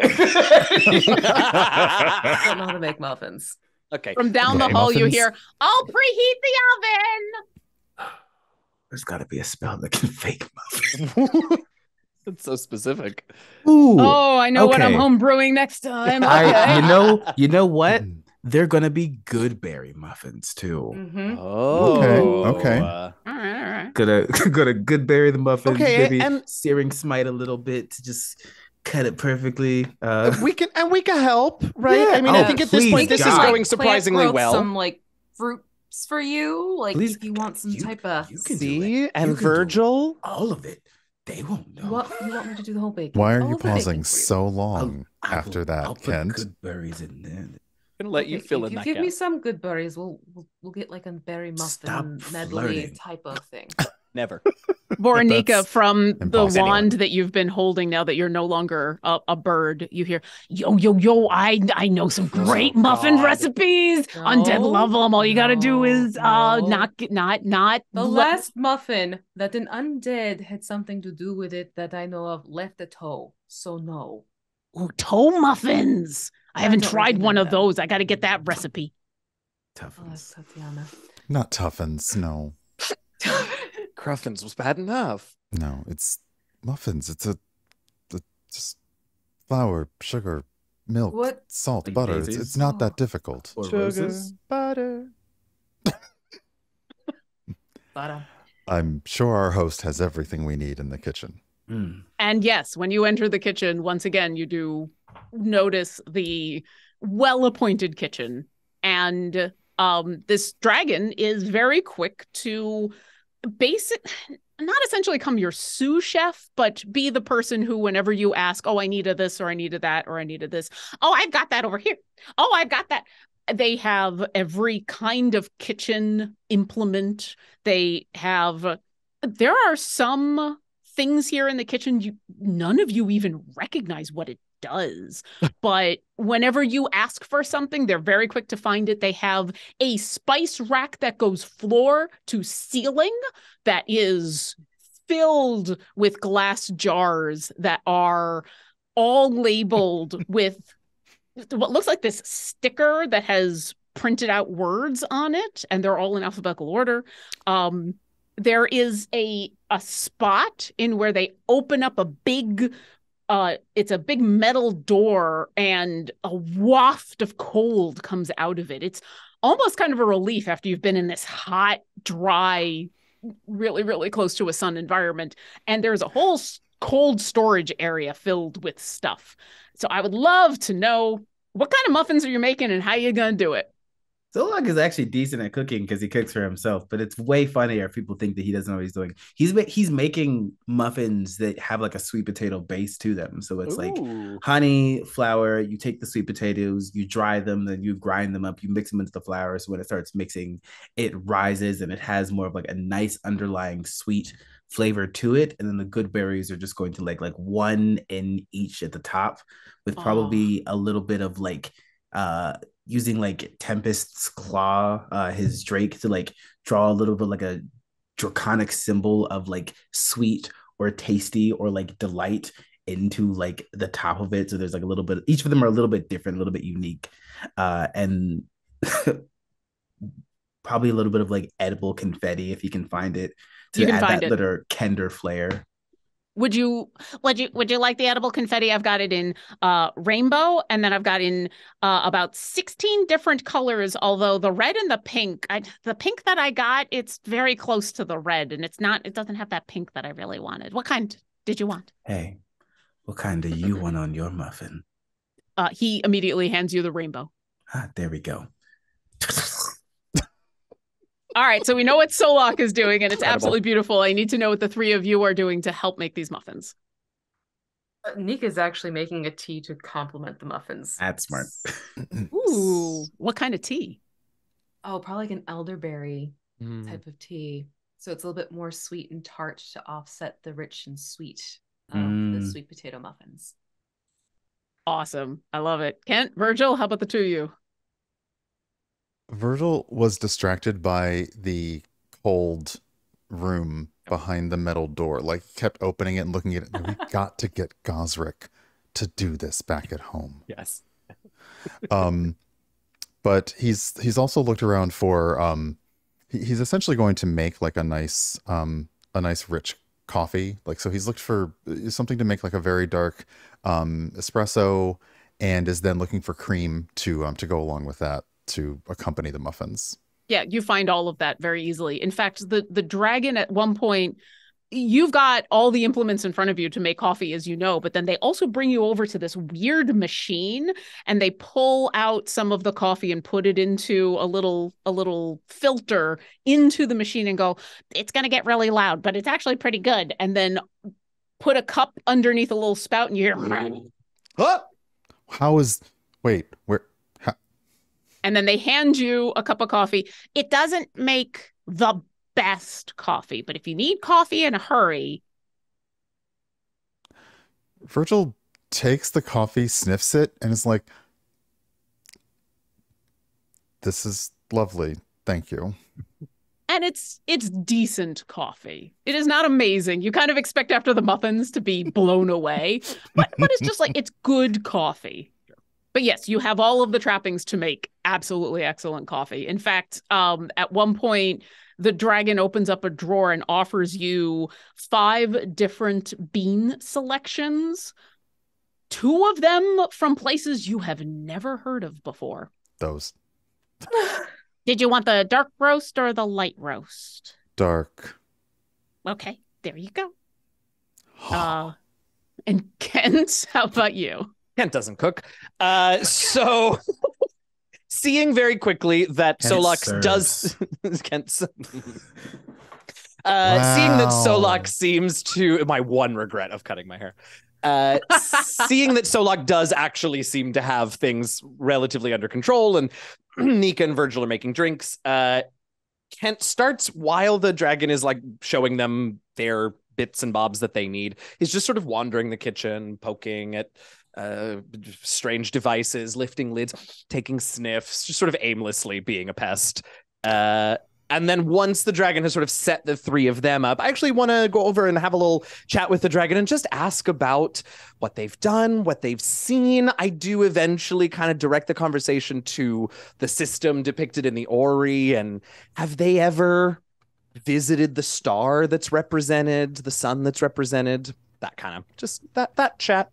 I don't know how to make muffins. Okay. From down the Okay, hall, you muffins? hear, I'll preheat the oven. There's got to be a spell that can fake muffins. That's so specific. Ooh, Oh, I know what I'm okay. home brewing next time. I, Okay. you know what? They're gonna be good berry muffins too. Mm-hmm. Oh. Okay. All right. Gonna good berry the muffins. Okay, Maybe and- searing smite a little bit to just cut it perfectly. We can help, right? Yeah. I mean, I Oh, think at this please, point this is God. going surprisingly Plant growth well. Some like fruits for you, like Please, if you want some type of. you can do See, it. and You can do Virgil. all of it. They won't know. What you want me to do the whole bacon? Why are All you of the bacon pausing for you. so long I'll after put- that, I'll put Kent? good berries in there. I'm gonna let you Okay, fill if in you that give gap. me some good berries, we'll get like a berry Stop muffin medley flirting. type of thing. Never. Voronika, That's from the impossible. wand that you've been holding now that you're no longer a bird, you hear, yo, I know some great muffin God. recipes. Undead No, love them. All you got to do is no. not The last muffin that an undead had something to do with it that I know of left a toe. So no. Ooh, toe muffins. I haven't don't tried one recommend of them. those. I got to get that recipe. I'll ask Tuffins. Tatiana. Not Tuffins, no. Cruffins was bad enough. No, it's muffins. It's just flour, sugar, milk, What? salt, Like butter. daisies? It's not that Oh. difficult. Or roses. butter. But I'm sure our host has everything we need in the kitchen. Mm. And yes, when you enter the kitchen, once again, you do notice the well-appointed kitchen. And this dragon is very quick to not essentially come your sous chef, but be the person who, whenever you ask, oh, I needed this, or I needed that, or I needed this. Oh, I've got that over here. Oh, I've got that. They have every kind of kitchen implement. There are some things here in the kitchen none of you even recognize what it does. But whenever you ask for something, they're very quick to find it. They have a spice rack that goes floor to ceiling that is filled with glass jars that are all labeled with what looks like this sticker that has printed out words on it, and they're all in alphabetical order. There is a spot in where they open up a big it's a big metal door, and a waft of cold comes out of it. It's almost kind of a relief after you've been in this hot, dry, really, really close to a sun environment. And there's a whole cold storage area filled with stuff. So I would love to know, what kind of muffins are you making and how you gonna do it? Solak is actually decent at cooking because he cooks for himself, but it's way funnier if people think that he doesn't know what he's doing. He's making muffins that have like a sweet potato base to them. So it's like Ooh. honey, flour, you take the sweet potatoes, you dry them, then you grind them up, you mix them into the flour. So when it starts mixing, it rises and it has more of like a nice underlying sweet flavor to it. And then the good berries are just going to like one in each at the top with probably a little bit of like using like Tempest's claw, his drake, to like draw a little bit like a draconic symbol of like sweet or tasty or like delight into like the top of it. So there's like a little bit, each of them are a little bit different, a little bit unique, and probably a little bit of like edible confetti if you can find it to add that little Kender flair. Would you like the edible confetti? I've got it in rainbow, and then I've got in about 16 different colors, although the red and the pink that I got, it's very close to the red, and it doesn't have that pink that I really wanted. What kind did you want? Hey, what kind do you want on your muffin? He immediately hands you the rainbow. There we go. All right, so we know what Solak is doing, and it's absolutely beautiful. I need to know what the three of you are doing to help make these muffins. Nika's actually making a tea to complement the muffins. That's smart. Ooh, what kind of tea? Oh, probably like an elderberry type of tea. So it's a little bit more sweet and tart to offset the rich and sweet of the sweet potato muffins. Awesome. I love it. Kent, Virgil, how about the two of you? Virgil was distracted by the cold room behind the metal door, like kept opening it and looking at it. We got to get Gosrick to do this back at home. Yes. But he's also looked around for he's essentially going to make like a nice rich coffee. Like, so he's looked for something to make like a very dark espresso, and is then looking for cream to go along with that to accompany the muffins. Yeah, you find all of that very easily. In fact, the dragon at one point, you've got all the implements in front of you to make coffee, as you know, but then they also bring you over to this weird machine and they pull out some of the coffee and put it into a little filter into the machine and go, it's going to get really loud, but it's actually pretty good. And then put a cup underneath a little spout and you hear, huh? Wait, where? And then they hand you a cup of coffee. It doesn't make the best coffee, but if you need coffee in a hurry. Virgil takes the coffee, sniffs it, and is like, this is lovely. Thank you. And it's decent coffee. It is not amazing. You kind of expect after the muffins to be blown away, but it's just like, it's good coffee. But yes, you have all of the trappings to make absolutely excellent coffee. In fact, at one point, the dragon opens up a drawer and offers you 5 different bean selections, 2 of them from places you have never heard of before. Those. Did you want the dark roast or the light roast? Dark. Okay, there you go. And Kent, how about you? Kent doesn't cook. So seeing very quickly that Solak does Kent Wow. Seeing that Solak seems to my one regret of cutting my hair. Seeing that Solak does actually seem to have things relatively under control, and Nika and Virgil are making drinks. Kent starts, while the dragon is like showing them their bits and bobs that they need, he's just sort of wandering the kitchen, poking at strange devices, lifting lids, taking sniffs, just sort of aimlessly being a pest. And then once the dragon has sort of set the 3 of them up, I actually want to go over and have a little chat with the dragon and just ask about what they've done, what they've seen. I do eventually kind of direct the conversation to the system depicted in the Ori, and have they ever visited the star that's represented, the sun that's represented, that kind of, just that chat.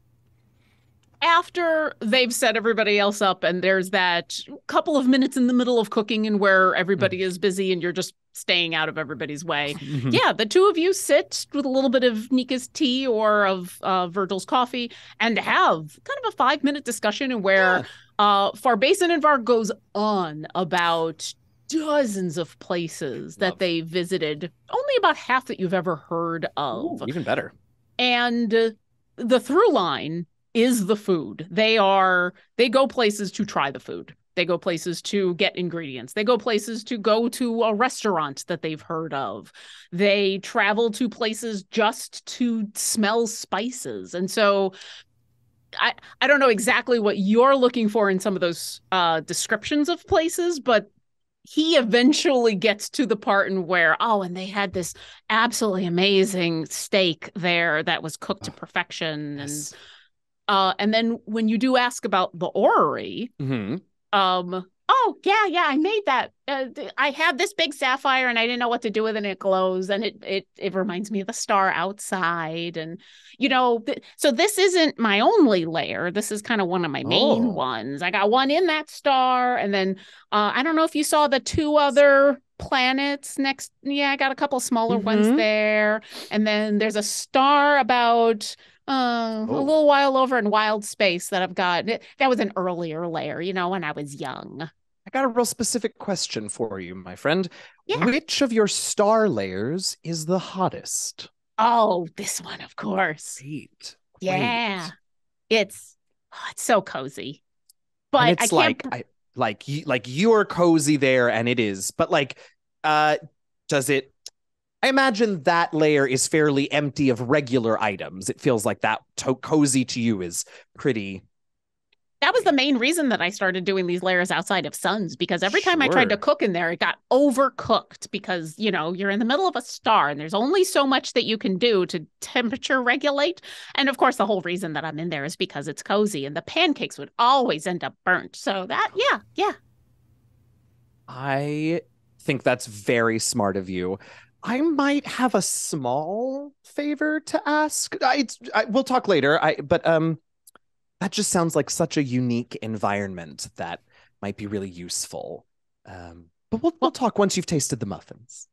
After they've set everybody else up and there's that couple of minutes in the middle of cooking and where everybody is busy and you're just staying out of everybody's way. Yeah, the 2 of you sit with a little bit of Nika's tea or of Virgil's coffee and have kind of a 5-minute discussion and where Farbason and Var goes on about dozens of places that they visited, only about half that you've ever heard of. Ooh, even better. And the through line is the food. They go places to try the food. They go places to get ingredients. They go places to go to a restaurant that they've heard of. They travel to places just to smell spices. And so I don't know exactly what you're looking for in some of those descriptions of places, but he eventually gets to the part in where, and they had this absolutely amazing steak there that was cooked to perfection. Yes. And then when you do ask about the orrery, I made that. I had this big sapphire and I didn't know what to do with it. And it glows and it reminds me of the star outside. And, so this isn't my only lair. This is kind of one of my main ones. I got one in that star. And then I don't know if you saw the 2 other planets next. Yeah, I got a couple smaller ones there. And then there's a star about a little while over in wild space that I've got. That was an earlier lair, when I was young. I got a real specific question for you, my friend. Yeah. Which of your star layers is the hottest? Oh, this one, of course. Yeah. It's so cozy. But and it's I can't like you're cozy there, and it is. But like, does it? I imagine that layer is fairly empty of regular items. It feels like that cozy to you is pretty. That was the main reason that I started doing these layers outside of Suns, because every time I tried to Sure. cook in there, it got overcooked because, you know, you're in the middle of a star and there's only so much that you can do to temperature regulate. And of course, the whole reason that I'm in there is because it's cozy and the pancakes would always end up burnt. So that, yeah. I think that's very smart of you. I might have a small favor to ask. We'll talk later. But that just sounds like such a unique environment that might be really useful. But we'll talk once you've tasted the muffins.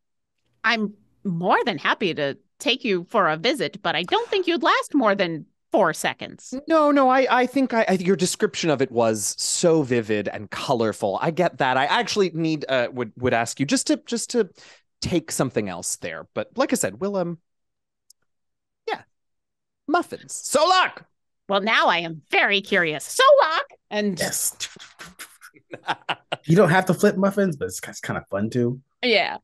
I'm more than happy to take you for a visit, but I don't think you'd last more than 4 seconds. No, I think your description of it was so vivid and colorful. I get that. I actually need would ask you just to take something else there. But like I said, we'll yeah, muffins. Solak! Well, now I am very curious. Solak! And Yes. You don't have to flip muffins, but it's kind of fun too. yeah.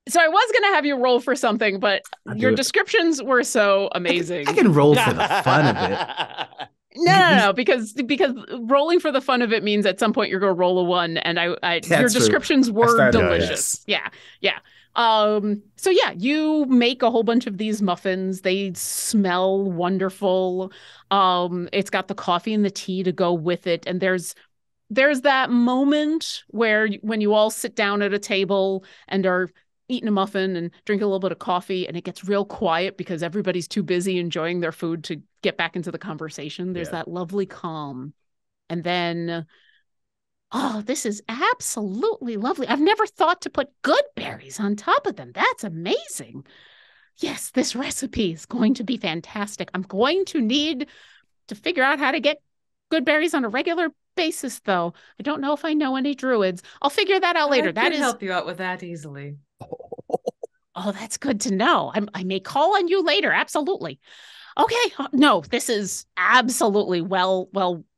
So I was gonna have you roll for something, but your descriptions were so amazing. I can roll for the fun of it. No, because rolling for the fun of it means at some point you're gonna roll a 1, and your descriptions were delicious. Yeah. So yeah, you make a whole bunch of these muffins. They smell wonderful. It's got the coffee and the tea to go with it, and there's that moment where when you all sit down at a table and are eating a muffin and drink a little bit of coffee, and it gets real quiet because everybody's too busy enjoying their food to get back into the conversation. There's that lovely calm. And then, oh, this is absolutely lovely. I've never thought to put good berries on top of them. That's amazing. Yes, this recipe is going to be fantastic. I'm going to need to figure out how to get good berries on a regular basis, though. I don't know if I know any druids. I'll figure that out later. I can help you out with that easily. Oh, that's good to know. I may call on you later. Absolutely. Okay. No, this is absolutely well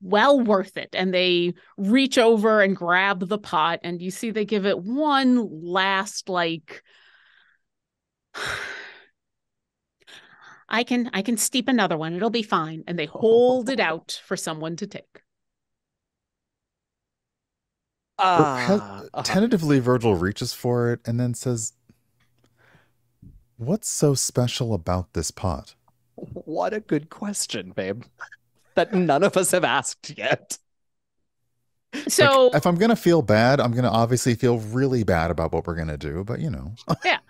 worth it. And they reach over and grab the pot, and you see they give it one last like. I can steep another one. It'll be fine. And they hold it out for someone to take. Tentatively, Virgil reaches for it and then says, "What's so special about this pot?" What a good question, babe. That none of us have asked yet. So like, if I'm going to feel bad, I'm going to obviously feel really bad about what we're going to do, but you know. Yeah.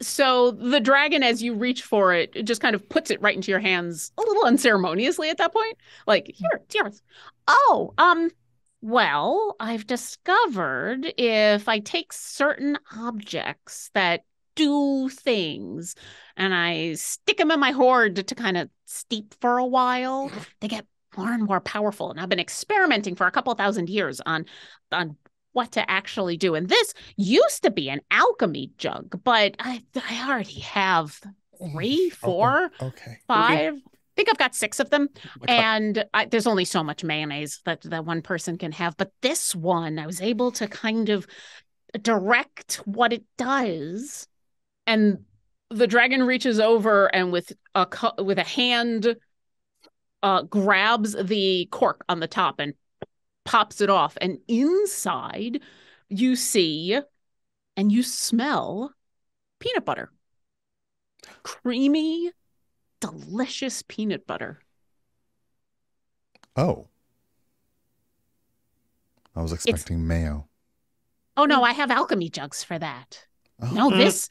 So the dragon, as you reach for it, just kind of puts it right into your hands a little unceremoniously at that point. Like, here, it's yours. Oh, well, I've discovered if I take certain objects that do things and I stick them in my hoard to kind of steep for a while, they get more and more powerful. And I've been experimenting for a couple 1,000 years on what to actually do. And this used to be an alchemy jug, but I already have 3, 4, okay. 5. I think I've got 6 of them. And there's only so much mayonnaise that one person can have. But this one, I was able to kind of direct what it does. And the dragon reaches over and with a hand grabs the cork on the top and pops it off. And inside you see and you smell peanut butter. Creamy, delicious peanut butter. Oh. I was expecting mayo. Oh, no, I have alchemy jugs for that. Oh. No, this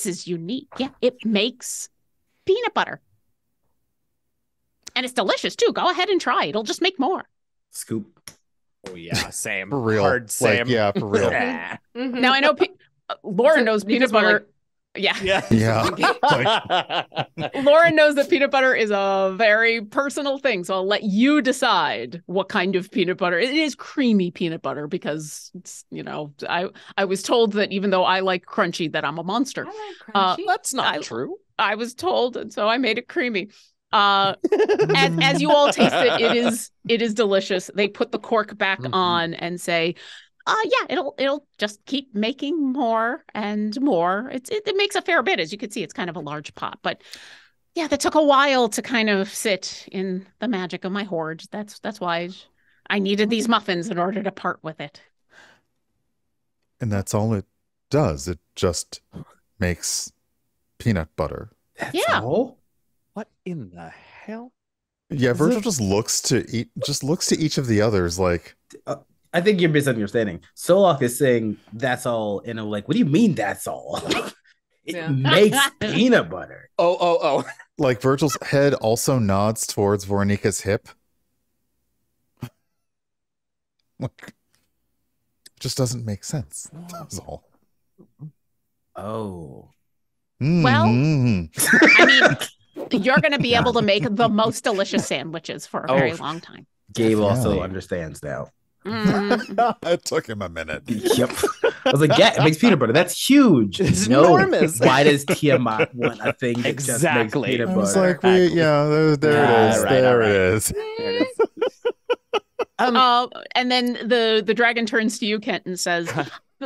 is unique. Yeah, it makes peanut butter. And it's delicious, too. Go ahead and try. It'll just make more. Scoop. Oh, yeah, same. For real. Hard same. Like, yeah, for real. Now, I know Lauren knows peanut butter. Yeah. Lauren knows that peanut butter is a very personal thing, so I'll let you decide what kind of peanut butter. It is creamy peanut butter because it's, I was told that even though I like crunchy, that I'm a monster. I like crunchy. That's not true. I was told, and so I made it creamy. As you all taste it is delicious. They put the cork back on and say, it'll just keep making more and more. It makes a fair bit. As you can see, it's kind of a large pot, but yeah, that took a while to kind of sit in the magic of my hoard. That's why I needed these muffins in order to part with it. And that's all it does. It just makes peanut butter. That's all? What in the hell? Yeah, Virgil just looks to each of the others like. I think you're misunderstanding. Solok is saying that's all, and I'm like, what do you mean that's all? It makes peanut butter. Oh. Like Virgil's head also nods towards Veronika's hip. Like, just doesn't make sense. That's all. Oh. Well, I mean, you're going to be able to make the most delicious sandwiches for a very long time. Gabe also understands now. It took him a minute. Yep. I was like, yeah, it makes peanut butter. That's huge. It's enormous. Why does Tiamat want a thing that just makes peanut butter? I was like, there it is. And then the dragon turns to you, Kent, and says,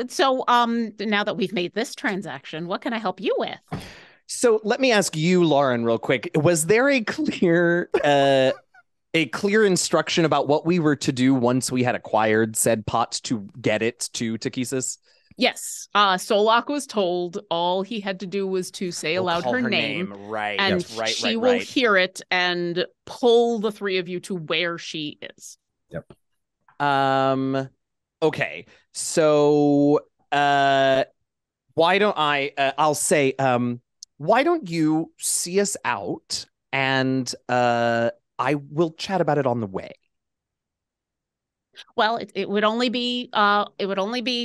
so now that we've made this transaction, what can I help you with? So let me ask you, Lauren, real quick. Was there a clear instruction about what we were to do once we had acquired said pot to get it to Takesis? Yes. Solok was told all he had to do was to say aloud her name. Right. And she will hear it and pull the three of you to where she is. Yep. Okay. So why don't I'll say why don't you see us out and I will chat about it on the way. Well, it would only be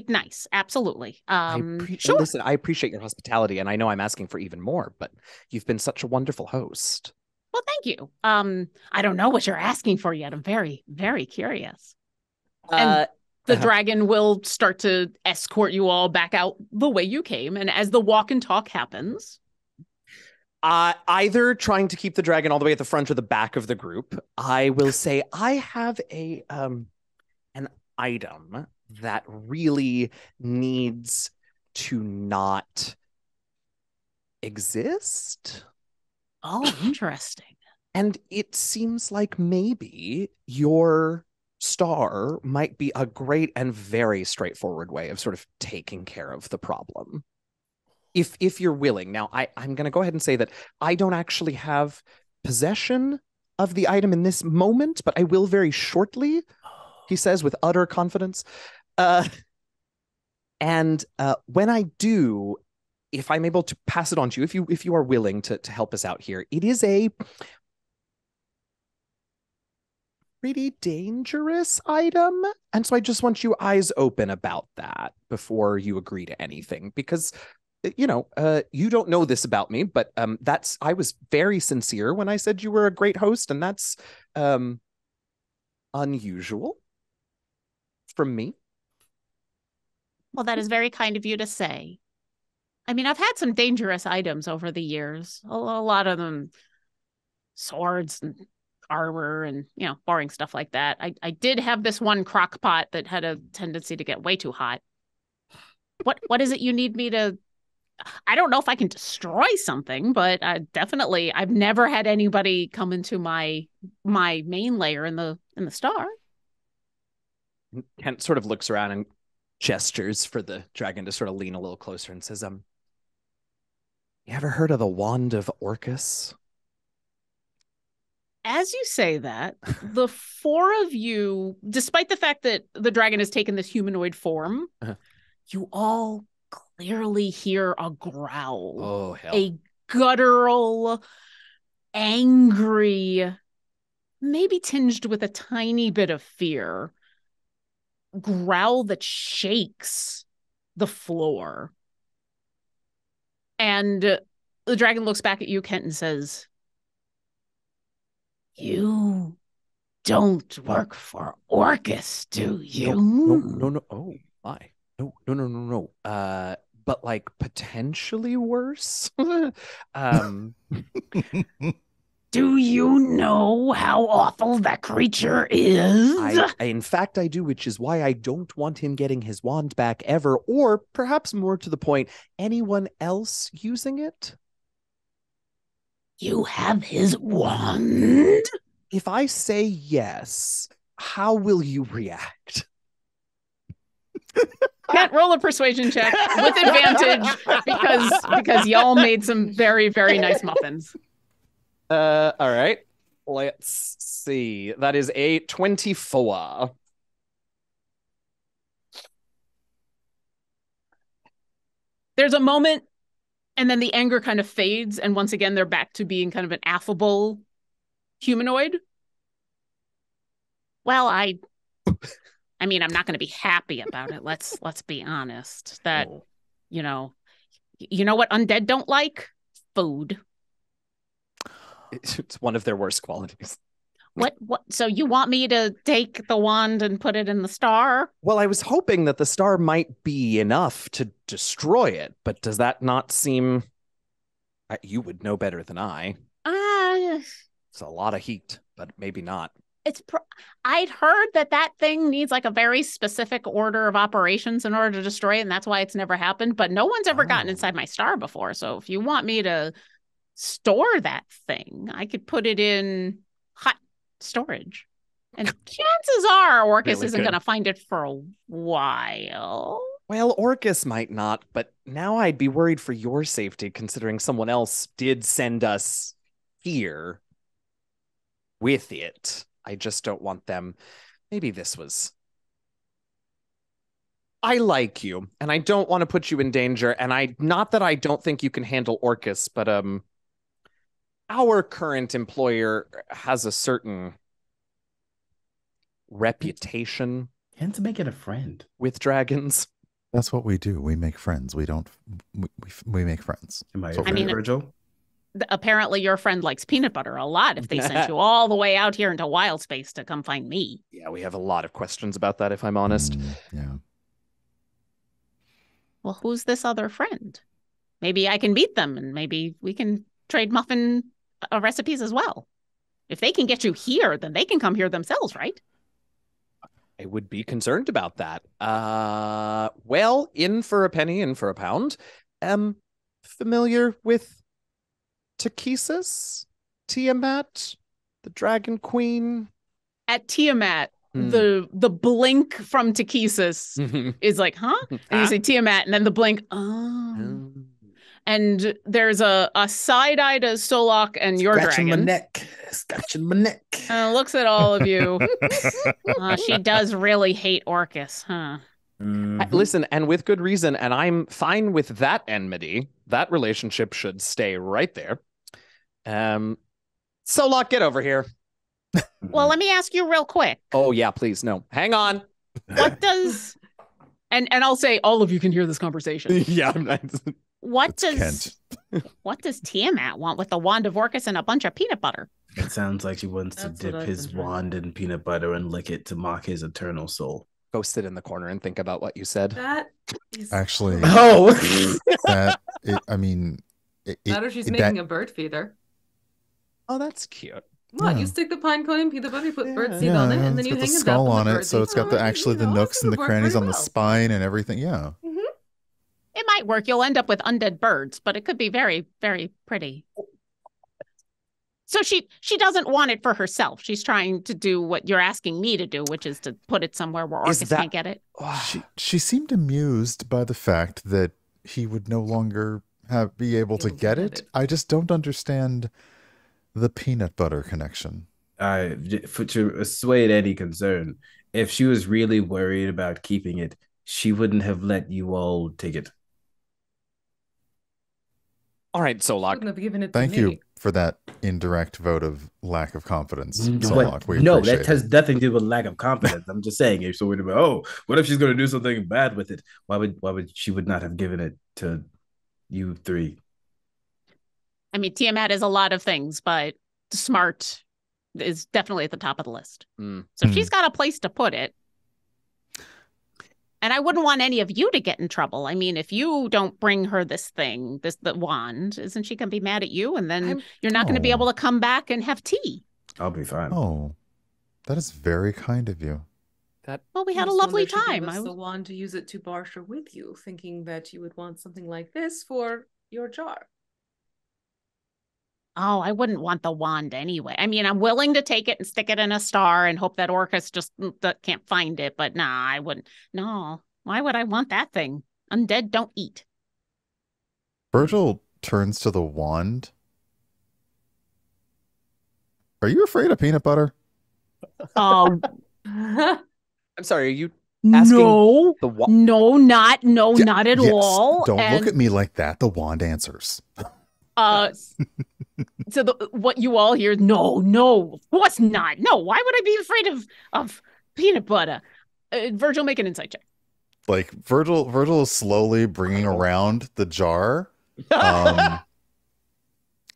nice. Absolutely. Sure. Listen, I appreciate your hospitality, and I know I'm asking for even more, but you've been such a wonderful host. Well, thank you. I don't know what you're asking for yet. I'm very, very curious. And the dragon will start to escort you all back out the way you came, and as the walk and talk happens. Either trying to keep the dragon all the way at the front or the back of the group, I will say I have an item that really needs to not exist. Oh, interesting. And it seems like maybe your star might be a great and very straightforward way of sort of taking care of the problem. If you're willing. Now, I'm going to go ahead and say that I don't actually have possession of the item in this moment, but I will very shortly, he says with utter confidence. And when I do, if I'm able to pass it on to you, if you are willing to help us out here, it is a pretty dangerous item. And so I just want you eyes open about that before you agree to anything, because you don't know this about me, but I was very sincere when I said you were a great host, and that's unusual from me. Well, that is very kind of you to say. I mean, I've had some dangerous items over the years. A lot of them swords and armor and, boring stuff like that. I did have this one crock pot that had a tendency to get way too hot. What is it you need me to... I don't know if I can destroy something, but definitely I've never had anybody come into my main lair in the star. Kent sort of looks around and gestures for the dragon to sort of lean a little closer and says, you ever heard of the Wand of Orcus? As you say that, the four of you, despite the fact that the dragon has taken this humanoid form, you all clearly hear a growl. Oh, hell. A guttural, angry, maybe tinged with a tiny bit of fear growl that shakes the floor. And the dragon looks back at you, Kent, and says, "You don't work for Orcus, do you?" No. Oh, my. No. But like potentially worse. Do you know how awful that creature is? In fact, I do, which is why I don't want him getting his wand back ever, or perhaps more to the point, anyone else using it. You have his wand? If I say yes, how will you react? Can't roll a persuasion check with advantage because y'all made some very, very nice muffins. All right. Let's see. That is a 24. There's a moment, and then the anger kind of fades, and once again, they're back to being kind of an affable humanoid. Well, I mean, I'm not going to be happy about it. Let's be honest. That, you know what undead don't like? Food. It's one of their worst qualities. What? So you want me to take the wand and put it in the star? Well, I was hoping that the star might be enough to destroy it, but does that not seem... You would know better than I. It's a lot of heat, but maybe not. I'd heard that thing needs like a very specific order of operations in order to destroy it, and that's why it's never happened. But no one's ever gotten inside my star before. So if you want me to store that thing, I could put it in hot storage. And chances are Orcus isn't going to find it for a while. Well, Orcus might not, but now I'd be worried for your safety, considering someone else did send us here with it. I just don't want them. Maybe this was... I like you, and I don't want to put you in danger, and not that I don't think you can handle Orcus, but our current employer has a certain reputation. Hence making a friend with dragons. That's what we do. We make friends. We don't. We make friends. Am I Virgil? Apparently your friend likes peanut butter a lot if they sent you all the way out here into wild space to come find me. Yeah, we have a lot of questions about that, if I'm honest. Yeah. Well, who's this other friend? Maybe I can beat them, and maybe we can trade muffin recipes as well. If they can get you here, then they can come here themselves, right? I would be concerned about that. Well, in for a penny, in for a pound. Familiar with Takesis? Tiamat? The Dragon Queen? At Tiamat, the blink from Takesis is like, huh? And you say Tiamat, and then the blink, oh. And there's a side eye to Solok and your dragon. Scratching my neck. Looks at all of you. She does really hate Orcus, huh? Listen, and with good reason, and I'm fine with that enmity. That relationship should stay right there. Solok, get over here. Well, let me ask you real quick. Oh, yeah, please. No, hang on. What does... And I'll say all of you can hear this conversation. Yeah. What does Tiamat want with the wand of Orcus and a bunch of peanut butter? It sounds like she wants to dip his wand in peanut butter and lick it to mock his eternal soul. Go sit in the corner and think about what you said. That is actually. Oh, not if she's making a bird feeder. Oh, that's cute. What? Yeah. You stick the pine cone in peanut butter, you put bird seed on it, and then you hang the skull on it, so it's got the nooks and the crannies on the spine and everything. Yeah. It might work. You'll end up with undead birds, but it could be very, very pretty. So she doesn't want it for herself. She's trying to do what you're asking me to do, which is to put it somewhere where Orcus can't get it. She seemed amused by the fact that he would no longer be able to get it. I just don't understand the peanut butter connection. To assuage any concern, if she was really worried about keeping it, she wouldn't have let you all take it. All right, Solok. Thank you for that indirect vote of lack of confidence. Solok, that has nothing to do with lack of confidence. I'm just saying, if so worried about, what if she's going to do something bad with it? Why would she would not have given it to you three? I mean, Tiamat is a lot of things, but smart is definitely at the top of the list. So she's got a place to put it. And I wouldn't want any of you to get in trouble. I mean, if you don't bring her this thing, the wand, isn't she going to be mad at you? And then you're not going to be able to come back and have tea. I'll be fine. Oh, that is very kind of you. Well, we had a lovely time. I was the wand to use it to barter with you, thinking that you would want something like this for your jar. Oh, I wouldn't want the wand anyway. I mean, I'm willing to take it and stick it in a star and hope that Orcus just can't find it. But nah, I wouldn't. No, why would I want that thing? Undead don't eat. Virgil turns to the wand. Are you afraid of peanut butter? Oh, I'm sorry, are you asking no, the wand? no, not at Yes. all. Don't look at me like that. The wand answers. So what you all hear? No, of course not. No, why would I be afraid of peanut butter? Virgil, make an insight check. Like Virgil is slowly bringing around the jar,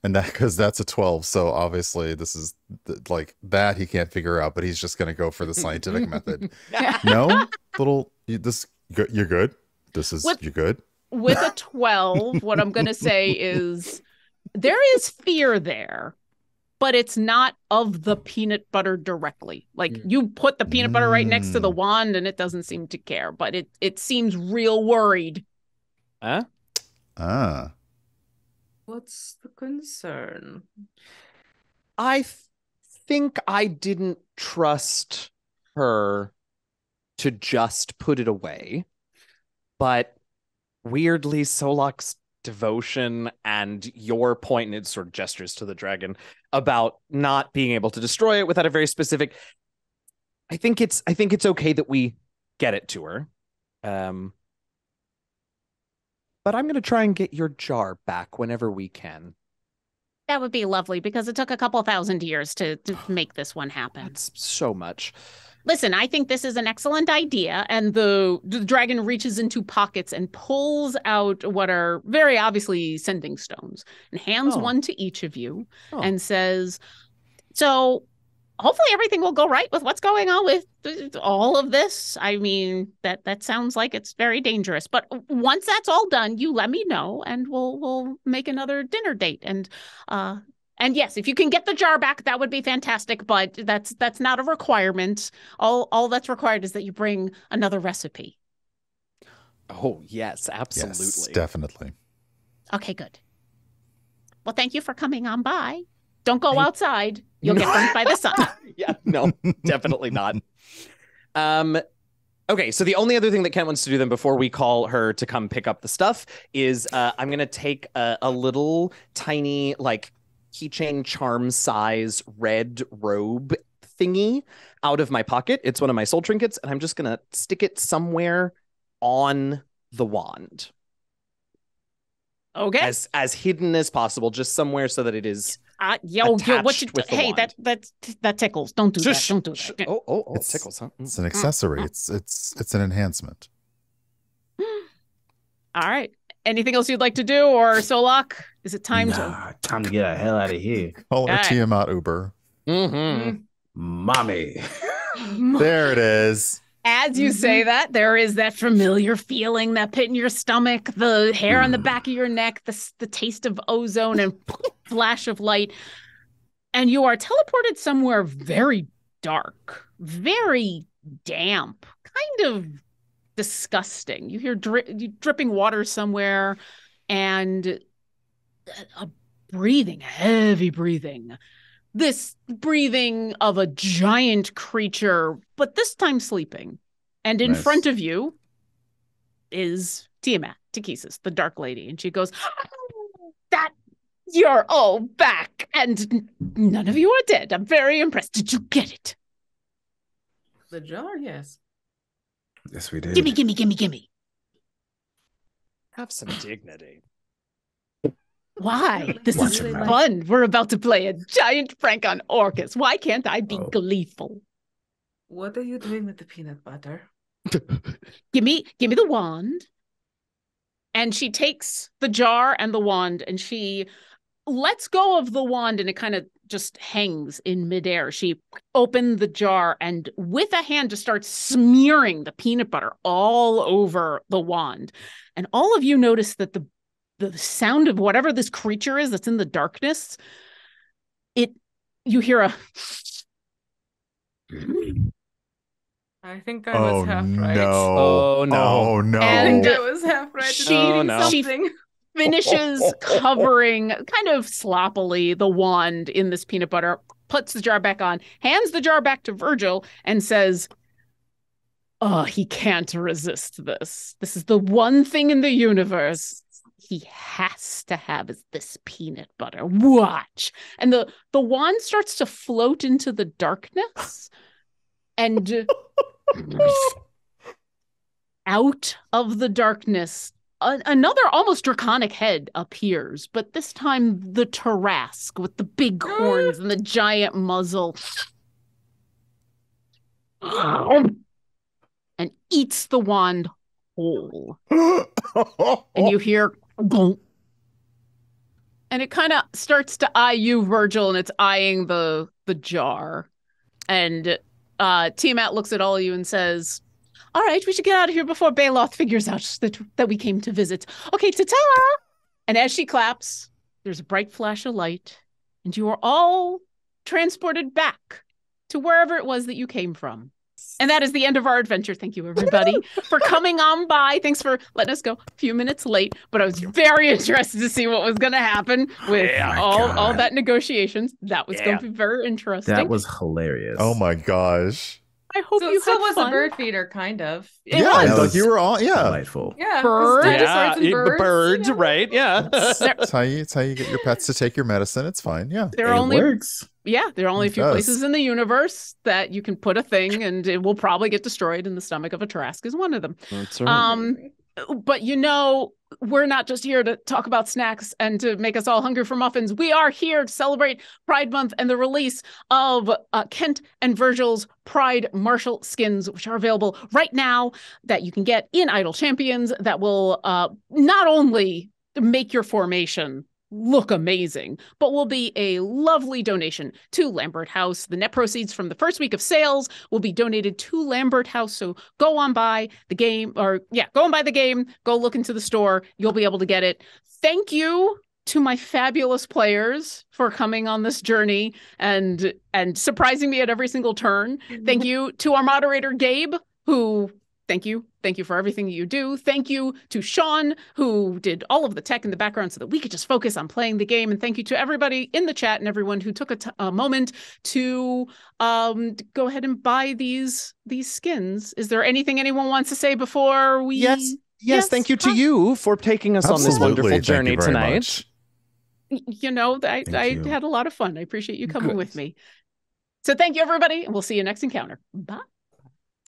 and because that's a 12, so obviously this is like that he can't figure out, but he's just gonna go for the scientific method. No, you're good. You're good. With a 12, what I'm gonna say is there is fear there, but it's not of the peanut butter directly. Like you put the peanut butter right next to the wand and it doesn't seem to care, but it seems real worried. What's the concern? I think I didn't trust her to just put it away, but weirdly, Solak's devotion and your point, and it sort of gestures to the dragon about not being able to destroy it without a very specific. I think it's okay that we get it to her. But I'm going to try and get your jar back whenever we can. That would be lovely because it took a couple thousand years to make this one happen. That's so much. Listen, I think this is an excellent idea. And the dragon reaches into pockets and pulls out what are very obviously sending stones and hands one to each of you and says, so hopefully everything will go right with what's going on with all of this. I mean, that sounds like it's very dangerous. But once that's all done, you let me know and we'll make another dinner date. And yes, if you can get the jar back, that would be fantastic. But that's not a requirement. All that's required is that you bring another recipe. Oh, yes, absolutely. Yes, definitely. Okay, good. Well, thank you for coming on by. Don't go outside. You'll get burnt by the sun. Yeah, no, definitely not. Okay, so the only other thing that Kent wants to do then before we call her to come pick up the stuff is I'm going to take a little tiny, like, keychain charm size red robe thingy out of my pocket. It's one of my soul trinkets, and I'm just going to stick it somewhere on the wand. Okay. As hidden as possible, just somewhere so that it is what you hey, wand. that tickles. Don't do that. Don't do that. Oh, it tickles, huh? It's an accessory. It's an enhancement. All right. Anything else you'd like to do, or Solak? Is it time time to get the hell out of here. Call her Tiamat Uber. Mommy. There it is. As you say that, there is that familiar feeling, that pit in your stomach, the hair on the back of your neck, the taste of ozone and flash of light. And you are teleported somewhere very dark, very damp, kind of disgusting. You hear dripping water somewhere and a breathing, heavy breathing. This breathing of a giant creature, but this time sleeping. And in front of you is Tiamat, Takesis, the Dark Lady. And she goes, that you're all back. And none of you are dead. I'm very impressed. Did you get it? The jar, yes. Yes, we did. Gimme. Have some dignity. Why? This is fun. We're about to play a giant prank on Orcus. Why can't I be gleeful? What are you doing with the peanut butter? Give me the wand. And she takes the jar and the wand and she lets go of the wand and it kind of just hangs in midair. She opened the jar and with a hand just starts smearing the peanut butter all over the wand. And all of you notice that the sound of whatever this creature is that's in the darkness, you hear a... I think I was half right. No. Oh, no. Oh, no. And I was half right. she finishes covering kind of sloppily the wand in this peanut butter, puts the jar back on, hands the jar back to Virgil, and says, "Oh, he can't resist this. This is the one thing in the universe he has to have is this peanut butter. Watch." And the wand starts to float into the darkness, and out of the darkness, another almost draconic head appears, but this time the Tarrasque with the big horns and the giant muzzle, and eats the wand whole. And you hear gulp. And it kind of starts to eye you, Virgil, and it's eyeing the jar. And Tiamat looks at all of you and says, "All right, we should get out of here before Baloth figures out that we came to visit. Okay, ta-ta!" And as she claps, there's a bright flash of light, and you are all transported back to wherever it was that you came from. And that is the end of our adventure. Thank you, everybody, for coming on by. Thanks for letting us go a few minutes late, but I was very interested to see what was going to happen with all that negotiations. That was going to be very interesting. That was hilarious. Oh my gosh. I hope you still had was fun. a bird feeder, kind of. It Yeah, was. like you were all, yeah. Delightful. Yeah, Birds. dinosaurs and birds. Birds, you know? right? Yeah. It's how you get your pets to take your medicine. It's fine. Yeah. There are only works. there are only a few It does. places in the universe that you can put a thing and it will probably get destroyed, and the stomach of a Tarrasque is one of them. That's right. But we're not just here to talk about snacks and to make us all hungry for muffins. We are here to celebrate Pride Month and the release of Kent and Virgil's Pride Martial skins, which are available right now that you can get in Idle Champions, that will not only make your formation look amazing, but will be a lovely donation to Lambert House. The net proceeds from the first week of sales will be donated to Lambert House. So go on by the game, go on by the game, go look into the store. You'll be able to get it. Thank you to my fabulous players for coming on this journey and surprising me at every single turn. Thank you to our moderator, Gabe, who... Thank you for everything you do. Thank you to Sean, who did all of the tech in the background so that we could just focus on playing the game. And thank you to everybody in the chat and everyone who took a moment to go ahead and buy these skins. Is there anything anyone wants to say before we... Yes. Thank you to you for taking us on this wonderful journey tonight. I had a lot of fun. I appreciate you coming with me. So thank you, everybody, and we'll see you next encounter. Bye.